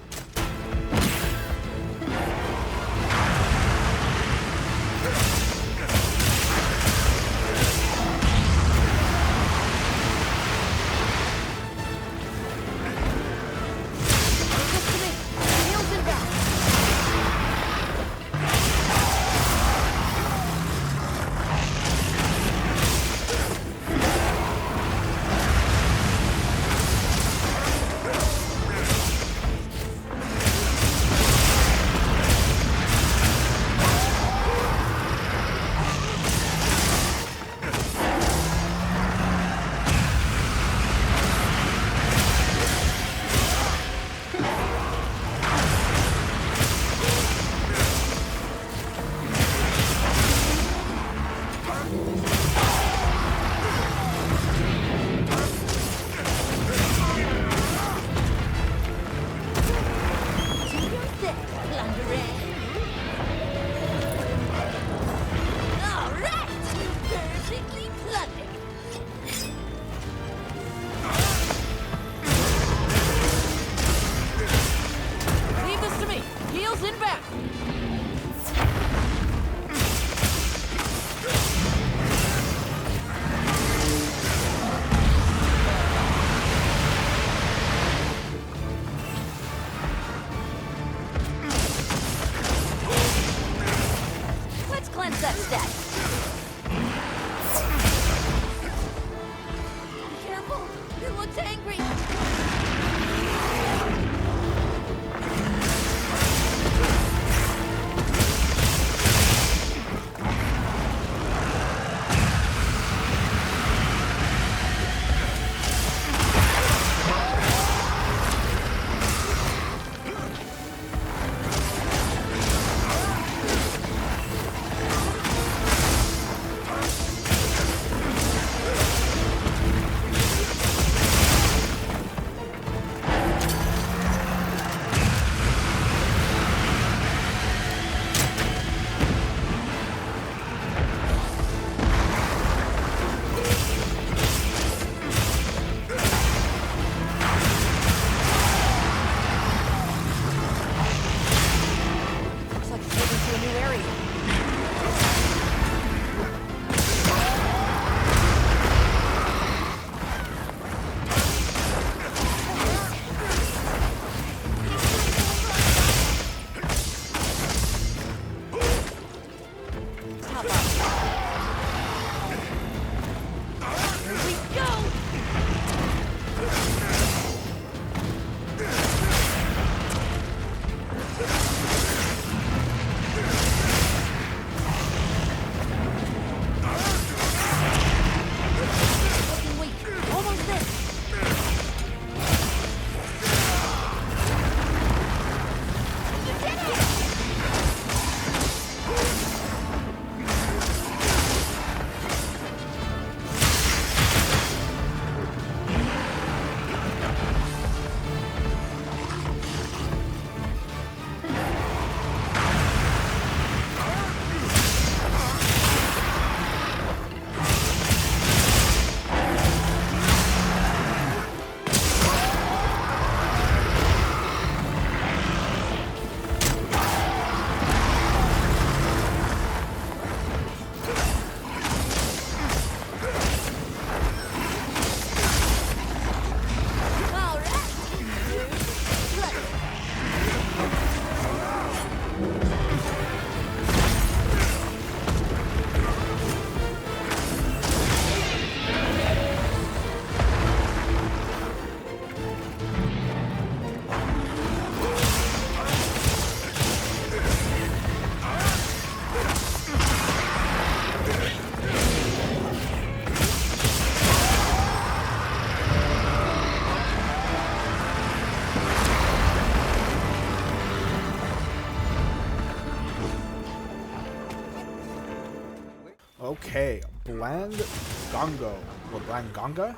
Speaker 2: Okay, Blangonga or Blangonga?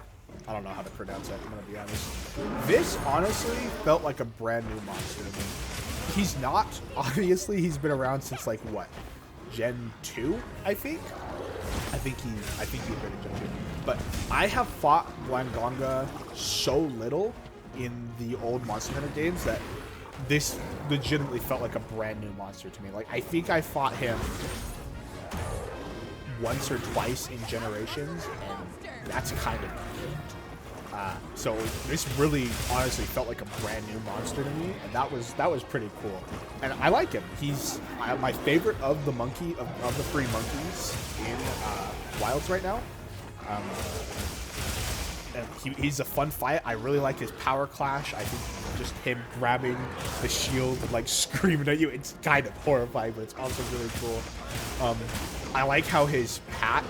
Speaker 2: I don't know how to pronounce that, I'm gonna be honest. This honestly felt like a brand new monster to me. He's not, obviously, he's been around since like what? Gen 2, I think? I think he's been in Gen 2. But I have fought Blangonga so little in the old Monster Hunter games that this legitimately felt like a brand new monster to me. Like, I think I fought him once or twice in Generations, and that's kind of it. So this really honestly felt like a brand new monster to me, and that was pretty cool. And I like him. He's my favorite of the of the three monkeys in Wilds right now. And he's a fun fight. I really like his power clash. I think just him grabbing the shield and like screaming at you, it's kind of horrifying, but it's also really cool. I like how his Pat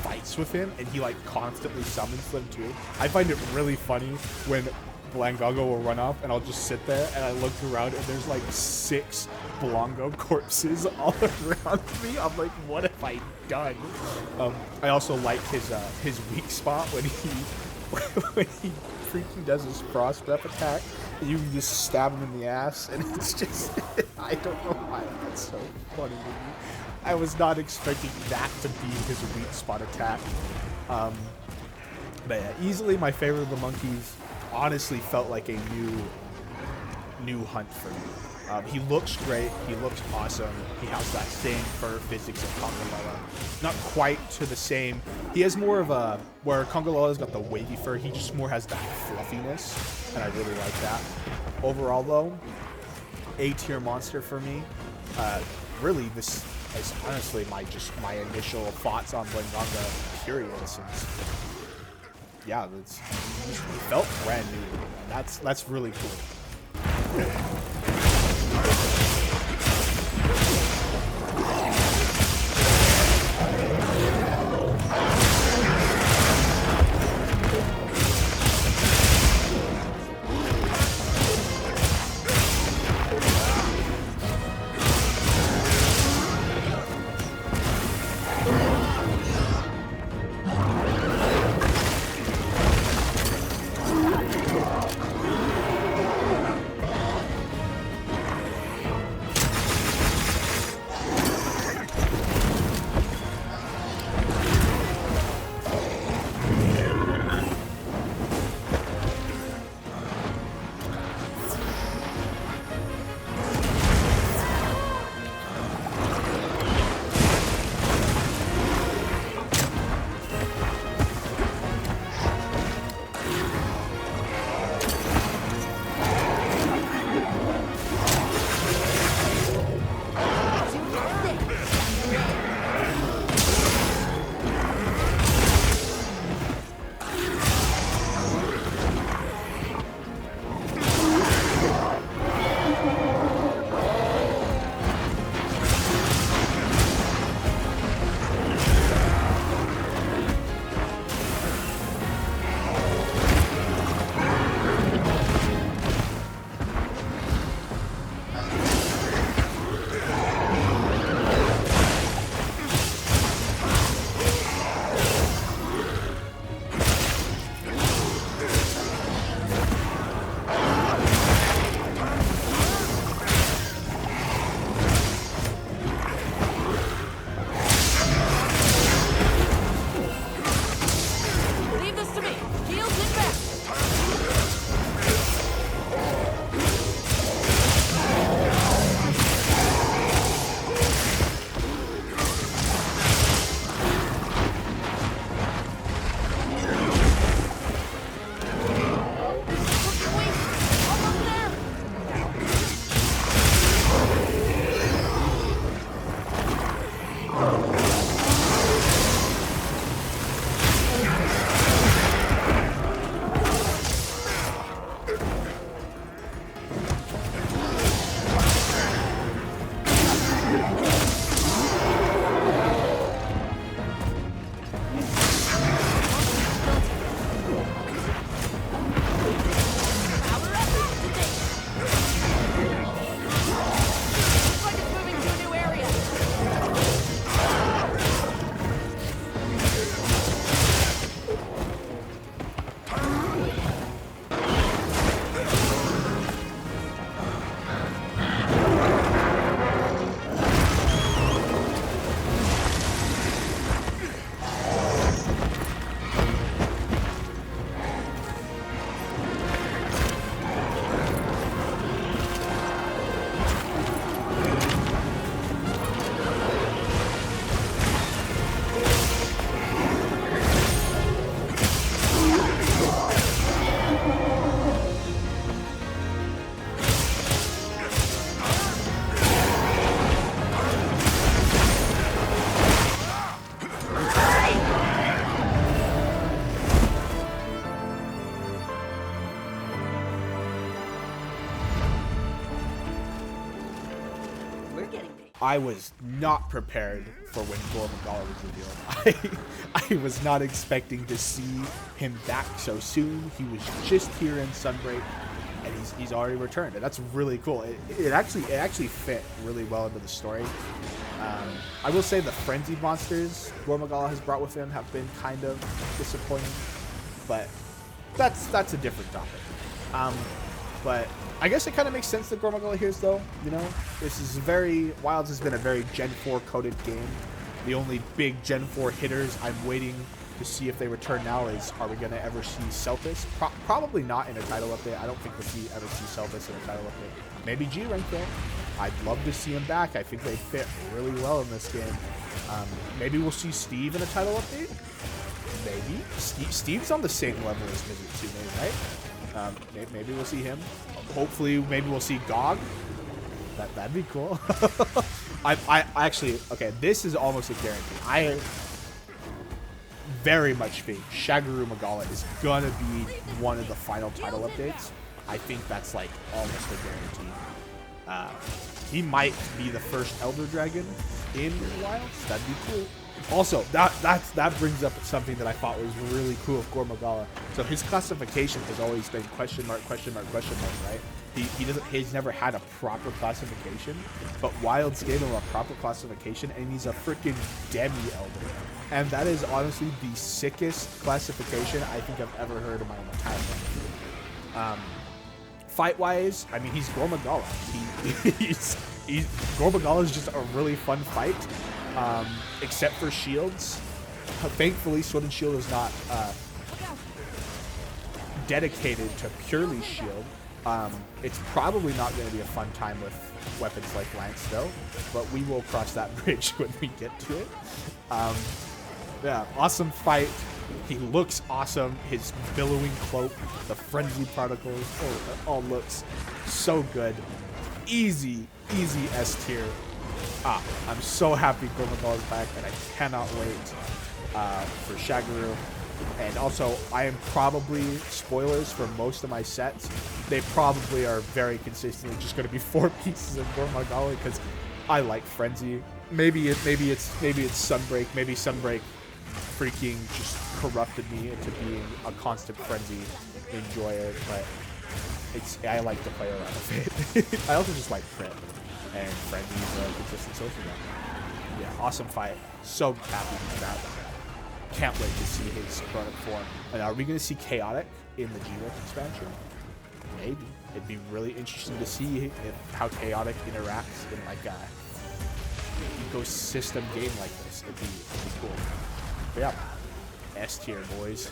Speaker 2: fights with him and he like constantly summons them too. I find it really funny when Blangonga will run off and I'll just sit there and I look around and there's like 6 Blongo corpses all around me. I'm like, what have I done? I also like his weak spot when he freaking does his frost breath attack. You can just stab him in the ass and it's just I don't know why that's so funny to me. I was not expecting that to be his weak spot attack. But yeah, easily my favorite of the monkeys. Honestly felt like a new hunt for me. He looks great. He looks awesome. He has that same fur physics of Congalala. Not quite to the same. He has more of a, where Congalala's got the wavy fur, he just more has that fluffiness, and I really like that. Overall though, A-tier monster for me. Really, this is honestly my initial thoughts on Blangonga period, since yeah, it felt brand new. That's really cool.
Speaker 3: you're getting paid.
Speaker 2: I was not prepared for when Gore Magala was revealed. I was not expecting to see him back so soon. He was just here in Sunbreak, and he's already returned, and that's really cool. It actually fit really well into the story. I will say the frenzied monsters Gore Magala has brought with him have been kind of disappointing, but that's a different topic. But I guess it kind of makes sense that Gore Magala hears, though. You know, this is Wilds has been a very Gen 4 coded game. The only big Gen 4 hitters I'm waiting to see if they return now is, are we going to ever see Selphis? Probably not in a title update. I don't think we'll ever see Selphis in a title update. Maybe G-Rank though. I'd love to see him back. I think they fit really well in this game. Maybe we'll see Steve in a title update. Maybe. Steve's on the same level as Mizutsune, right? Maybe we'll see him. Hopefully, maybe we'll see Gog. That'd be cool. I actually, okay, this is almost a guarantee. I very much think Shagaru Magala is gonna be one of the final title updates. I think that's like almost a guarantee. He might be the first Elder Dragon in Wilds. That'd be cool. Also, that brings up something that I thought was really cool of Gore Magala. So his classification has always been question mark, right? He's never had a proper classification, but Wilds gave him a proper classification, and he's a freaking demi-elder. And that is honestly the sickest classification I think I've ever heard in my entire life. Fight-wise, I mean, he's Gore Magala. Gore Magala is just a really fun fight, except for shields. Thankfully, Sword and Shield is not dedicated to purely shield. It's probably not going to be a fun time with weapons like Lance, though, but we will cross that bridge when we get to it. Yeah, awesome fight. He looks awesome. His billowing cloak, the frenzy particles, it all looks so good. Easy S tier. I'm so happy Gore Magala is back, and I cannot wait for Shagaru. And also, I am probably, spoilers for most of my sets, they probably are very consistently just going to be 4 pieces of Gore Magala because I like Frenzy. Maybe it's Sunbreak. Maybe Sunbreak freaking just corrupted me into being a constant Frenzy enjoyer, but I like to play around with it. I also just like Crit, and Frenzy's a consistent social game. Yeah, awesome fight. So happy he's back. Can't wait to see his current form. And are we going to see Chaotic in the G-Rank expansion? Maybe. It'd be really interesting to see how Chaotic interacts in like a ecosystem game like this. It'd be cool. But yeah, S tier, boys.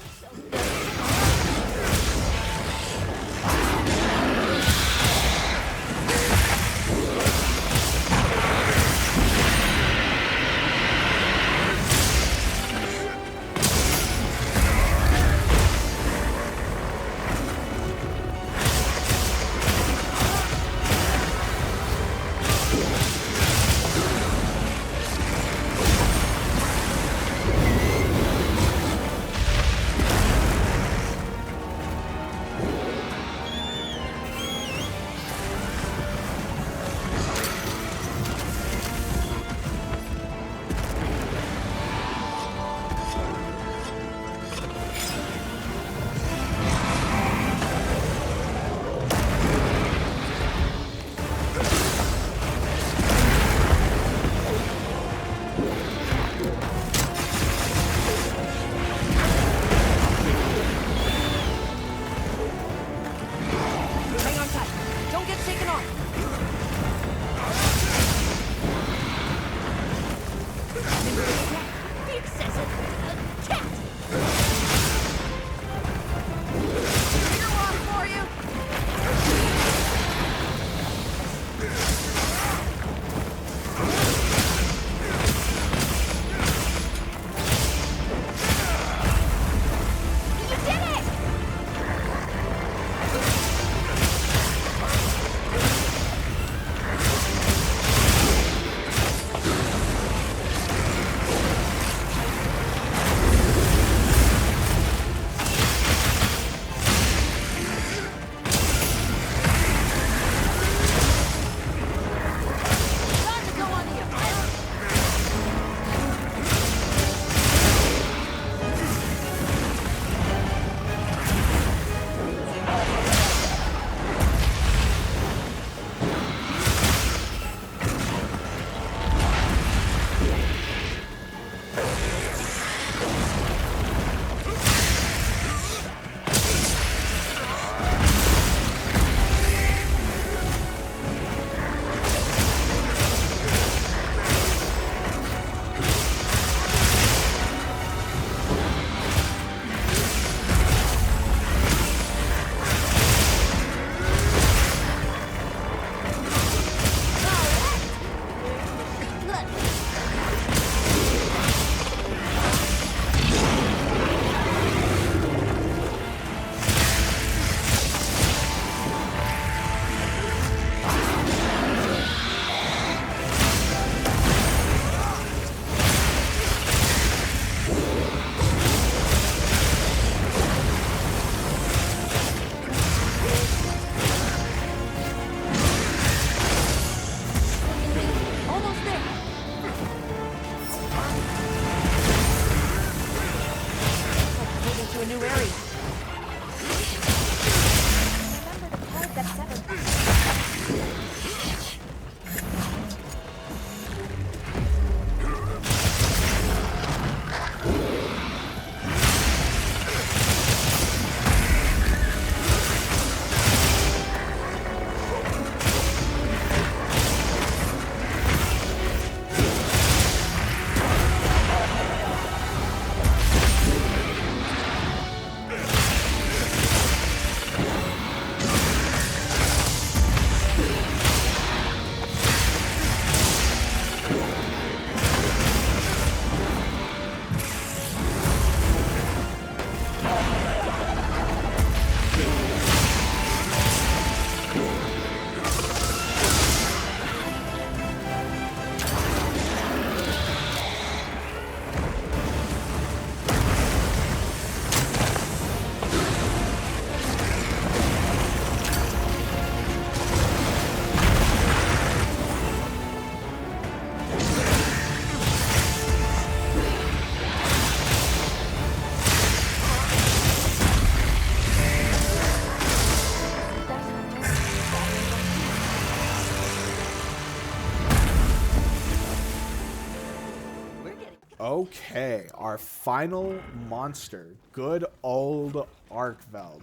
Speaker 2: Okay, our final monster. Good old Arkveld.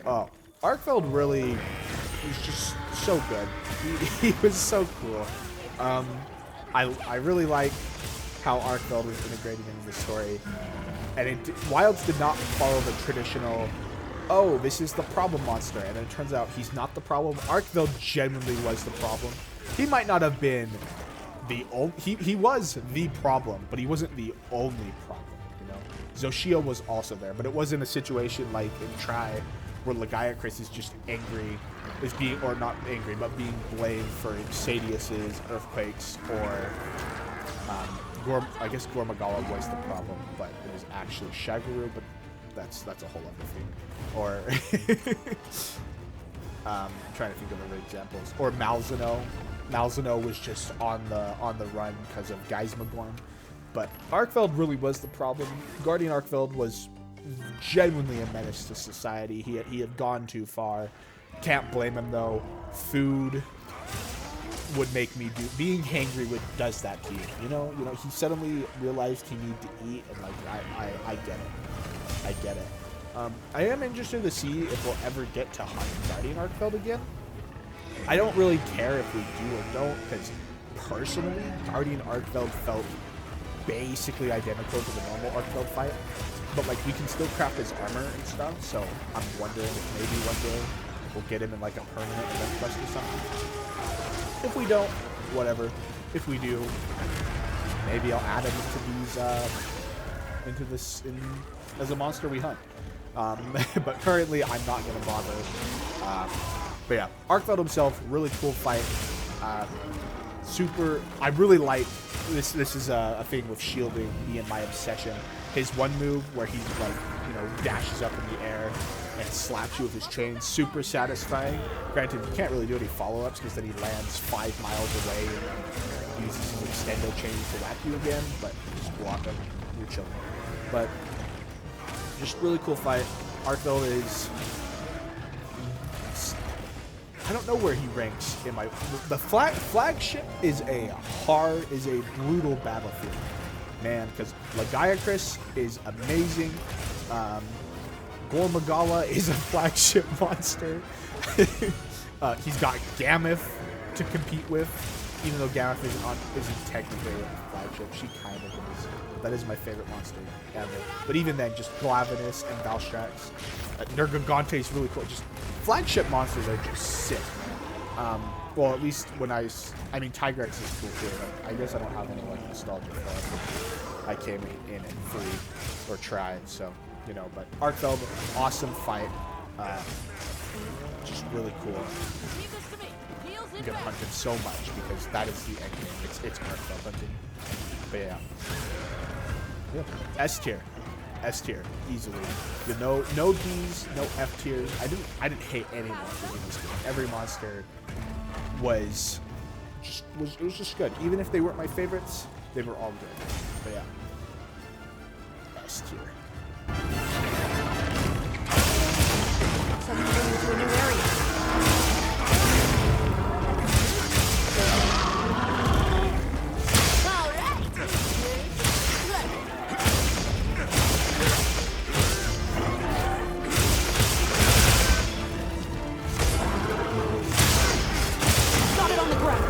Speaker 2: Oh, Arkveld really was just so good. He was so cool. I really like how Arkveld was integrated into the story. And Wilds did not follow the traditional, oh, this is the problem monster. And then it turns out he's not the problem. Arkveld genuinely was the problem. He might not have been the only, he was the problem, but he wasn't the only problem, you know? Zoh Shia was also there, but it wasn't a situation like in Tri where Lagiacris is just angry, is being, or not angry, but being blamed for Sadius's earthquakes, or I guess Gore Magala was the problem, but it was actually Shagaru, but that's a whole other thing. Or I'm trying to think of other examples. Or Malzeno. Malzeno was just on the run because of Geismagorn. But Arkveld really was the problem. Guardian Arkveld was genuinely a menace to society. He had gone too far. Can't blame him though. Food would make me do, being hangry does that to you. You know, he suddenly realized he needed to eat, and like I get it. I get it. I am interested to see if we'll ever get to hunt Guardian Arkveld again. I don't really care if we do or don't, because personally, Guardian Arkveld felt basically identical to the normal Arkveld fight. But like, we can still craft his armor and stuff, so I'm wondering if maybe one day we'll get him in like a permanent event quest or something. If we don't, whatever. If we do, maybe I'll add him into this as a monster we hunt. But currently, I'm not gonna bother. But yeah, Arkveld himself, really cool fight. I really like this. This is a thing with shielding being my obsession. His one move where he dashes up in the air and slaps you with his chain, super satisfying. Granted, you can't really do any follow-ups because then he lands 5 miles away and uses his extendo chain to whack you again, but just block him, you're chilling. But just really cool fight. Arkveld is, I don't know where he ranks in my, the flagship is a brutal battlefield, man, because Lagiacris is amazing. Gore Magala is a flagship monster. He's got Gammoth to compete with, even though Gammoth isn't technically a flagship. She kind of is. That is my favorite monster ever. But even then, just Glavenus and Valstrax. Nergigante is really cool. Just flagship monsters are just sick. Well, at least when I mean, Tigrex is cool too. But I guess I don't have any like nostalgia for it. I came in and free or tried, so. You know, but Arkveld, awesome fight. Just really cool. I'm gonna hunt him so much because that is the end game. It's Arkveld hunting. But yeah. S tier, easily. No D's, no F tiers. I didn't hate any monsters in this game. Every monster was just good. Even if they weren't my favorites, they were all good. But yeah. S tier.
Speaker 3: So we're moving to a new area. All right. Got it on the ground.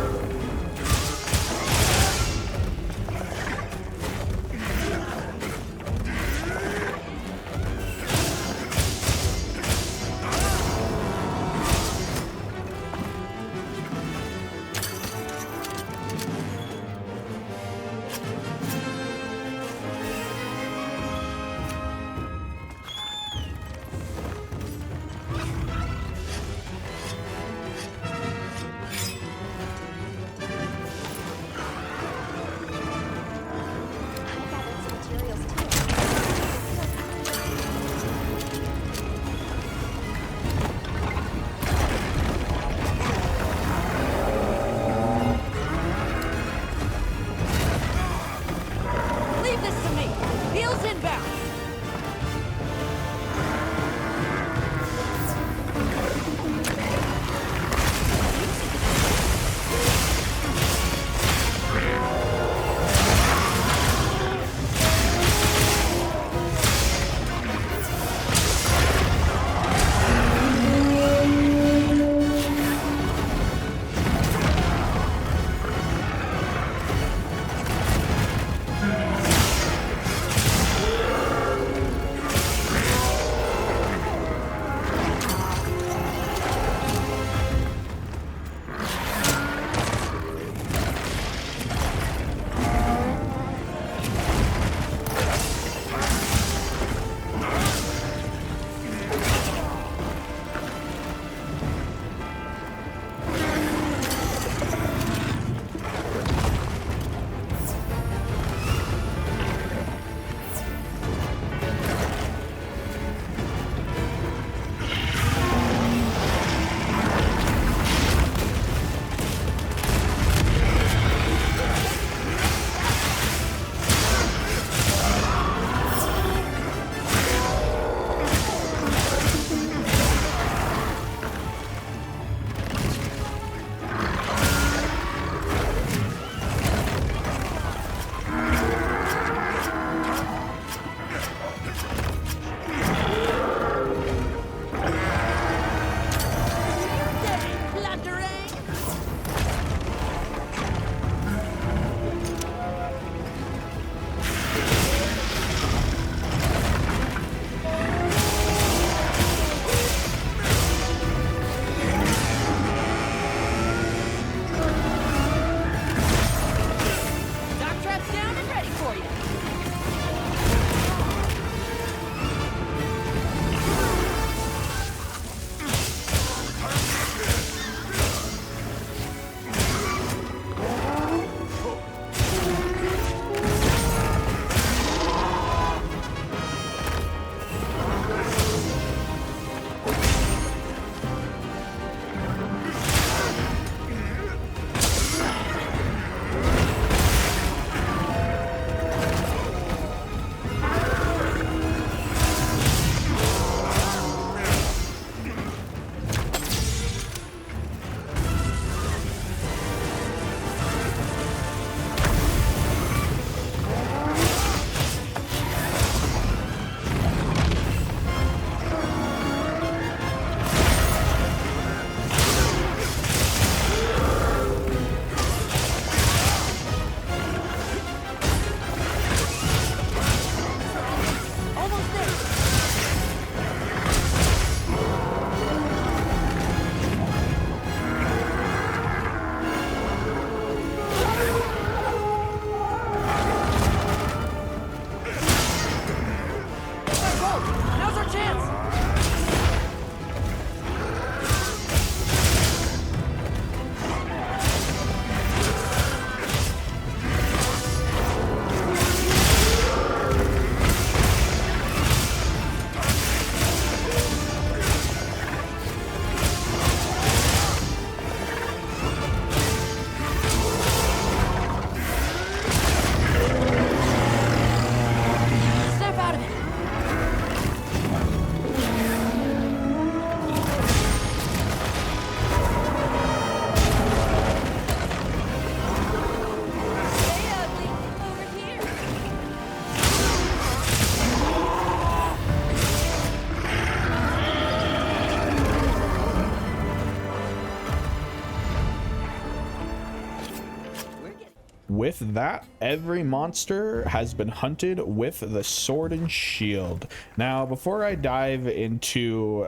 Speaker 1: with that, every monster has been hunted with the sword and shield. Now, before I dive into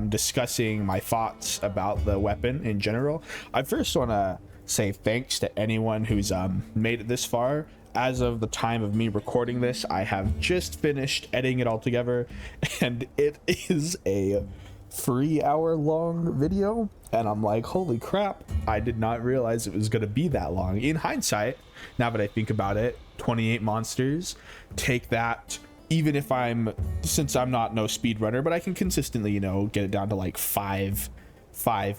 Speaker 1: discussing my thoughts about the weapon in general, I first want to say thanks to anyone who's made it this far. As of the time of me recording this, I have just finished editing it all together, and it is a 3-hour long video, and I'm like, holy crap, I did not realize it was going to be that long. In hindsight, now that I think about it, 28 monsters, take that, even if since I'm not no speedrunner, but I can consistently, you know, get it down to like five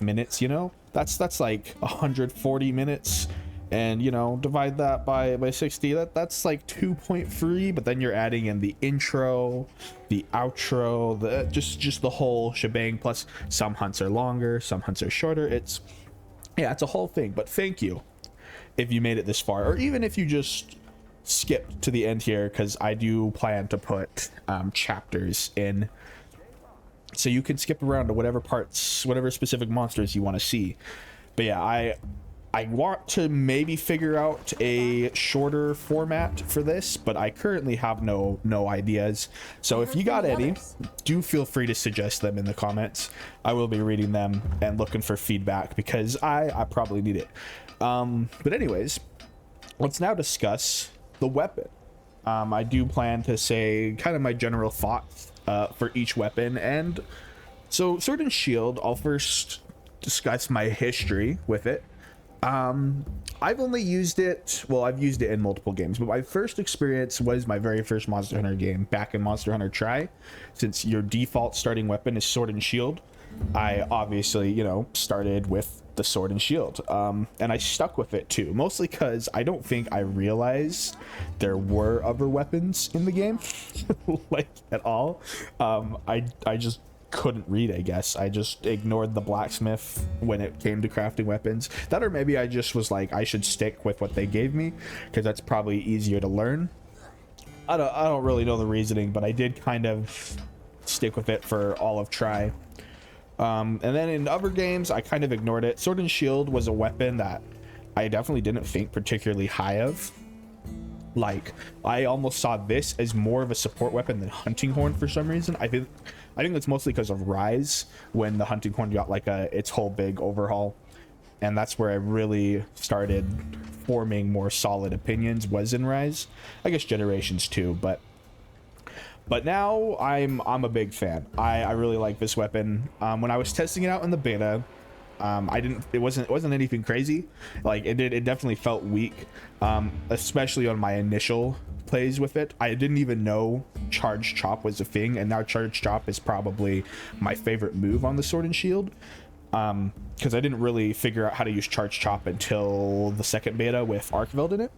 Speaker 1: minutes, you know, that's like 140 minutes, and you know, divide that by 60, that's like 2.3, but then you're adding in the intro, the outro, just the whole shebang, plus some hunts are longer, some hunts are shorter. It's a whole thing. But thank you if you made it this far, or even if you just skipped to the end here, because I do plan to put chapters in, so you can skip around to whatever parts, whatever specific monsters you want to see. But yeah, I want to maybe figure out a shorter format for this, but I currently have no ideas. So if you got any, do feel free to suggest them in the comments. I will be reading them and looking for feedback, because I probably need it. But anyways, let's now discuss the weapon. I do plan to say kind of my general thoughts for each weapon. And so Sword and Shield, I'll first discuss my history with it. I've only used it, well, I've used it in multiple games, but my first experience was my very first Monster Hunter game back in Monster Hunter Tri. Since your default starting weapon is Sword and Shield, I obviously, you know, started with the Sword and Shield, and I stuck with it too, mostly because I don't think I realized there were other weapons in the game like at all. I just couldn't read, I guess. I just ignored the blacksmith when it came to crafting weapons. That, or maybe I just was like, I should stick with what they gave me, because that's probably easier to learn. I don't really know the reasoning, but I did kind of stick with it for all of Tri. And then in other games, I kind of ignored it. Sword and Shield was a weapon that I definitely didn't think particularly high of. Like, I almost saw this as more of a support weapon than Hunting Horn for some reason. I think that's mostly because of Rise, when the Hunting Horn got like its whole big overhaul, and that's where I really started forming more solid opinions, was in Rise. I guess Generations too, but now I'm a big fan. I really like this weapon. When I was testing it out in the beta, it wasn't anything crazy. Like, it definitely felt weak, especially on my initial plays with it. I didn't even know Charge Chop was a thing, and now Charge Chop is probably my favorite move on the Sword and Shield, because I didn't really figure out how to use Charge Chop until the second beta with Arkveld in it,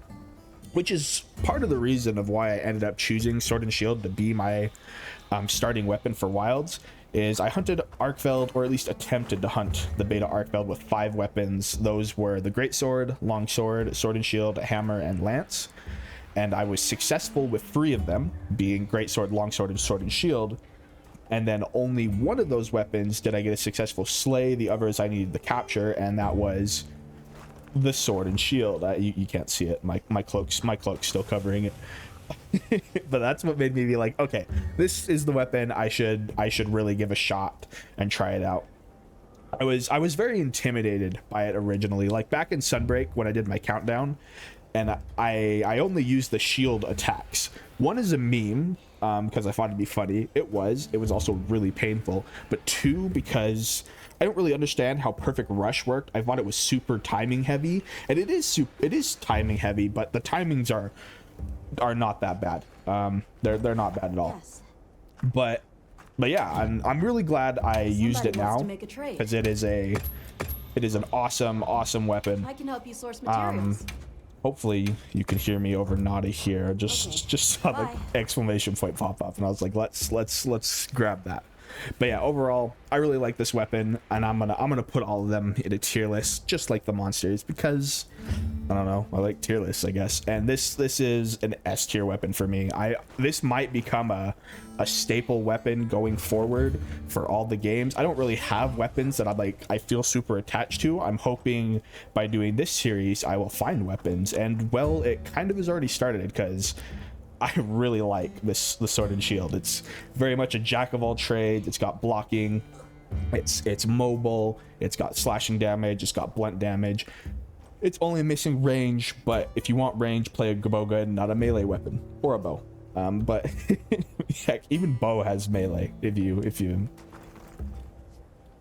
Speaker 1: which is part of the reason of why I ended up choosing Sword and Shield to be my starting weapon for Wilds. Is I hunted Arkveld, or at least attempted to hunt the beta Arkveld, with 5 weapons. Those were the Great Sword, Long Sword, Sword and Shield, Hammer, and Lance. And I was successful with 3 of them, being Great Sword, Long Sword, and Sword and Shield. And then only one of those weapons did I get a successful slay. The others I needed to capture, and that was the Sword and Shield. You can't see it. My cloak's still covering it. But that's what made me be like, okay, this is the weapon I should really give a shot and try it out. I was very intimidated by it originally, like back in Sunbreak when I did my countdown, and I only used the shield attacks. One is a meme, because I thought it'd be funny. It was also really painful, but 2, because I don't really understand how Perfect Rush worked. I thought it was super timing heavy, and it is timing heavy, but the timings are not that bad. They're not bad at all.
Speaker 3: Yes.
Speaker 1: But yeah, I'm really glad I used it now, because it is an awesome weapon.
Speaker 3: I can help you source materials.
Speaker 1: Hopefully you can hear me over Nada here. Just saw the exclamation point pop up, and I was like, let's grab that. But yeah, overall, I really like this weapon, and I'm gonna put all of them in a tier list, just like the monsters, because I don't know, I like tier lists, I guess. And this is an S tier weapon for me. This might become a staple weapon going forward for all the games. I don't really have weapons that I feel super attached to. I'm hoping by doing this series I will find weapons, and well, it kind of has already started, because I really like the sword and shield. It's very much a jack of all trades. It's got blocking, it's mobile, it's got slashing damage, it's got blunt damage. It's only missing range, but if you want range, play a bowgun, not a melee weapon, or a bow. But heck, even bow has melee. If you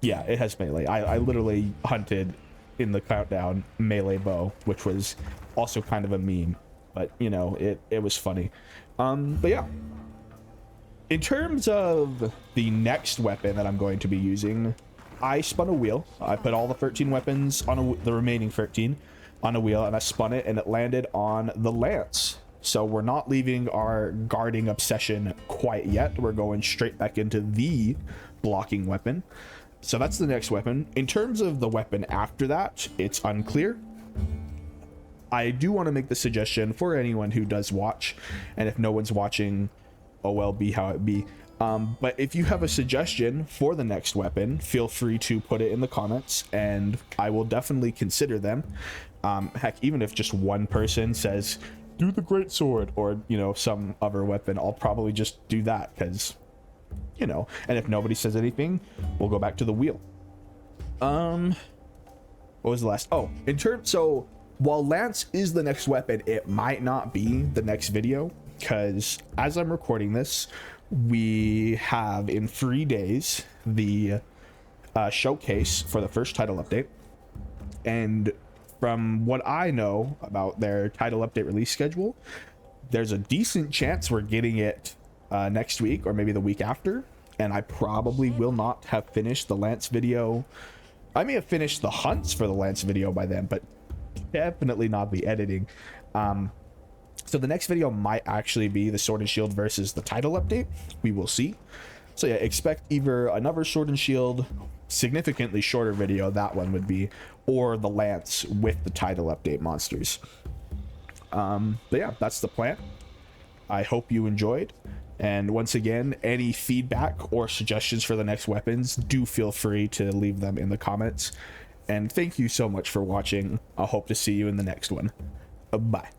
Speaker 1: yeah, it has melee. I literally hunted in the countdown melee bow, which was also kind of a meme, but you know, it was funny. But yeah, in terms of the next weapon that I'm going to be using, I spun a wheel. I put all the 13 weapons on the remaining 13 on a wheel, and I spun it, and it landed on the lance. So we're not leaving our guarding obsession quite yet. We're going straight back into the blocking weapon. So that's the next weapon. In terms of the weapon after that, it's unclear. I do want to make the suggestion for anyone who does watch, and if no one's watching, oh well, be how it be. But if you have a suggestion for the next weapon, feel free to put it in the comments, and I will definitely consider them. Heck, even if just one person says, do the great sword, or, you know, some other weapon, I'll probably just do that, because, you know, and if nobody says anything, we'll go back to the wheel. What was the last? Oh, so while Lance is the next weapon, it might not be the next video, because as I'm recording this, we have in 3 days the showcase for the first title update, and from what I know about their title update release schedule, there's a decent chance we're getting it next week or maybe the week after, and I probably will not have finished the Lance video. I may have finished the hunts for the Lance video by then, but definitely not the editing. So the next video might actually be the Sword and Shield versus the title update. We will see. So yeah, expect either another Sword and Shield, significantly shorter video, that one would be, or the Lance with the title update monsters. But yeah, that's the plan. I hope you enjoyed. And once again, any feedback or suggestions for the next weapons, do feel free to leave them in the comments. And thank you so much for watching. I hope to see you in the next one. Bye.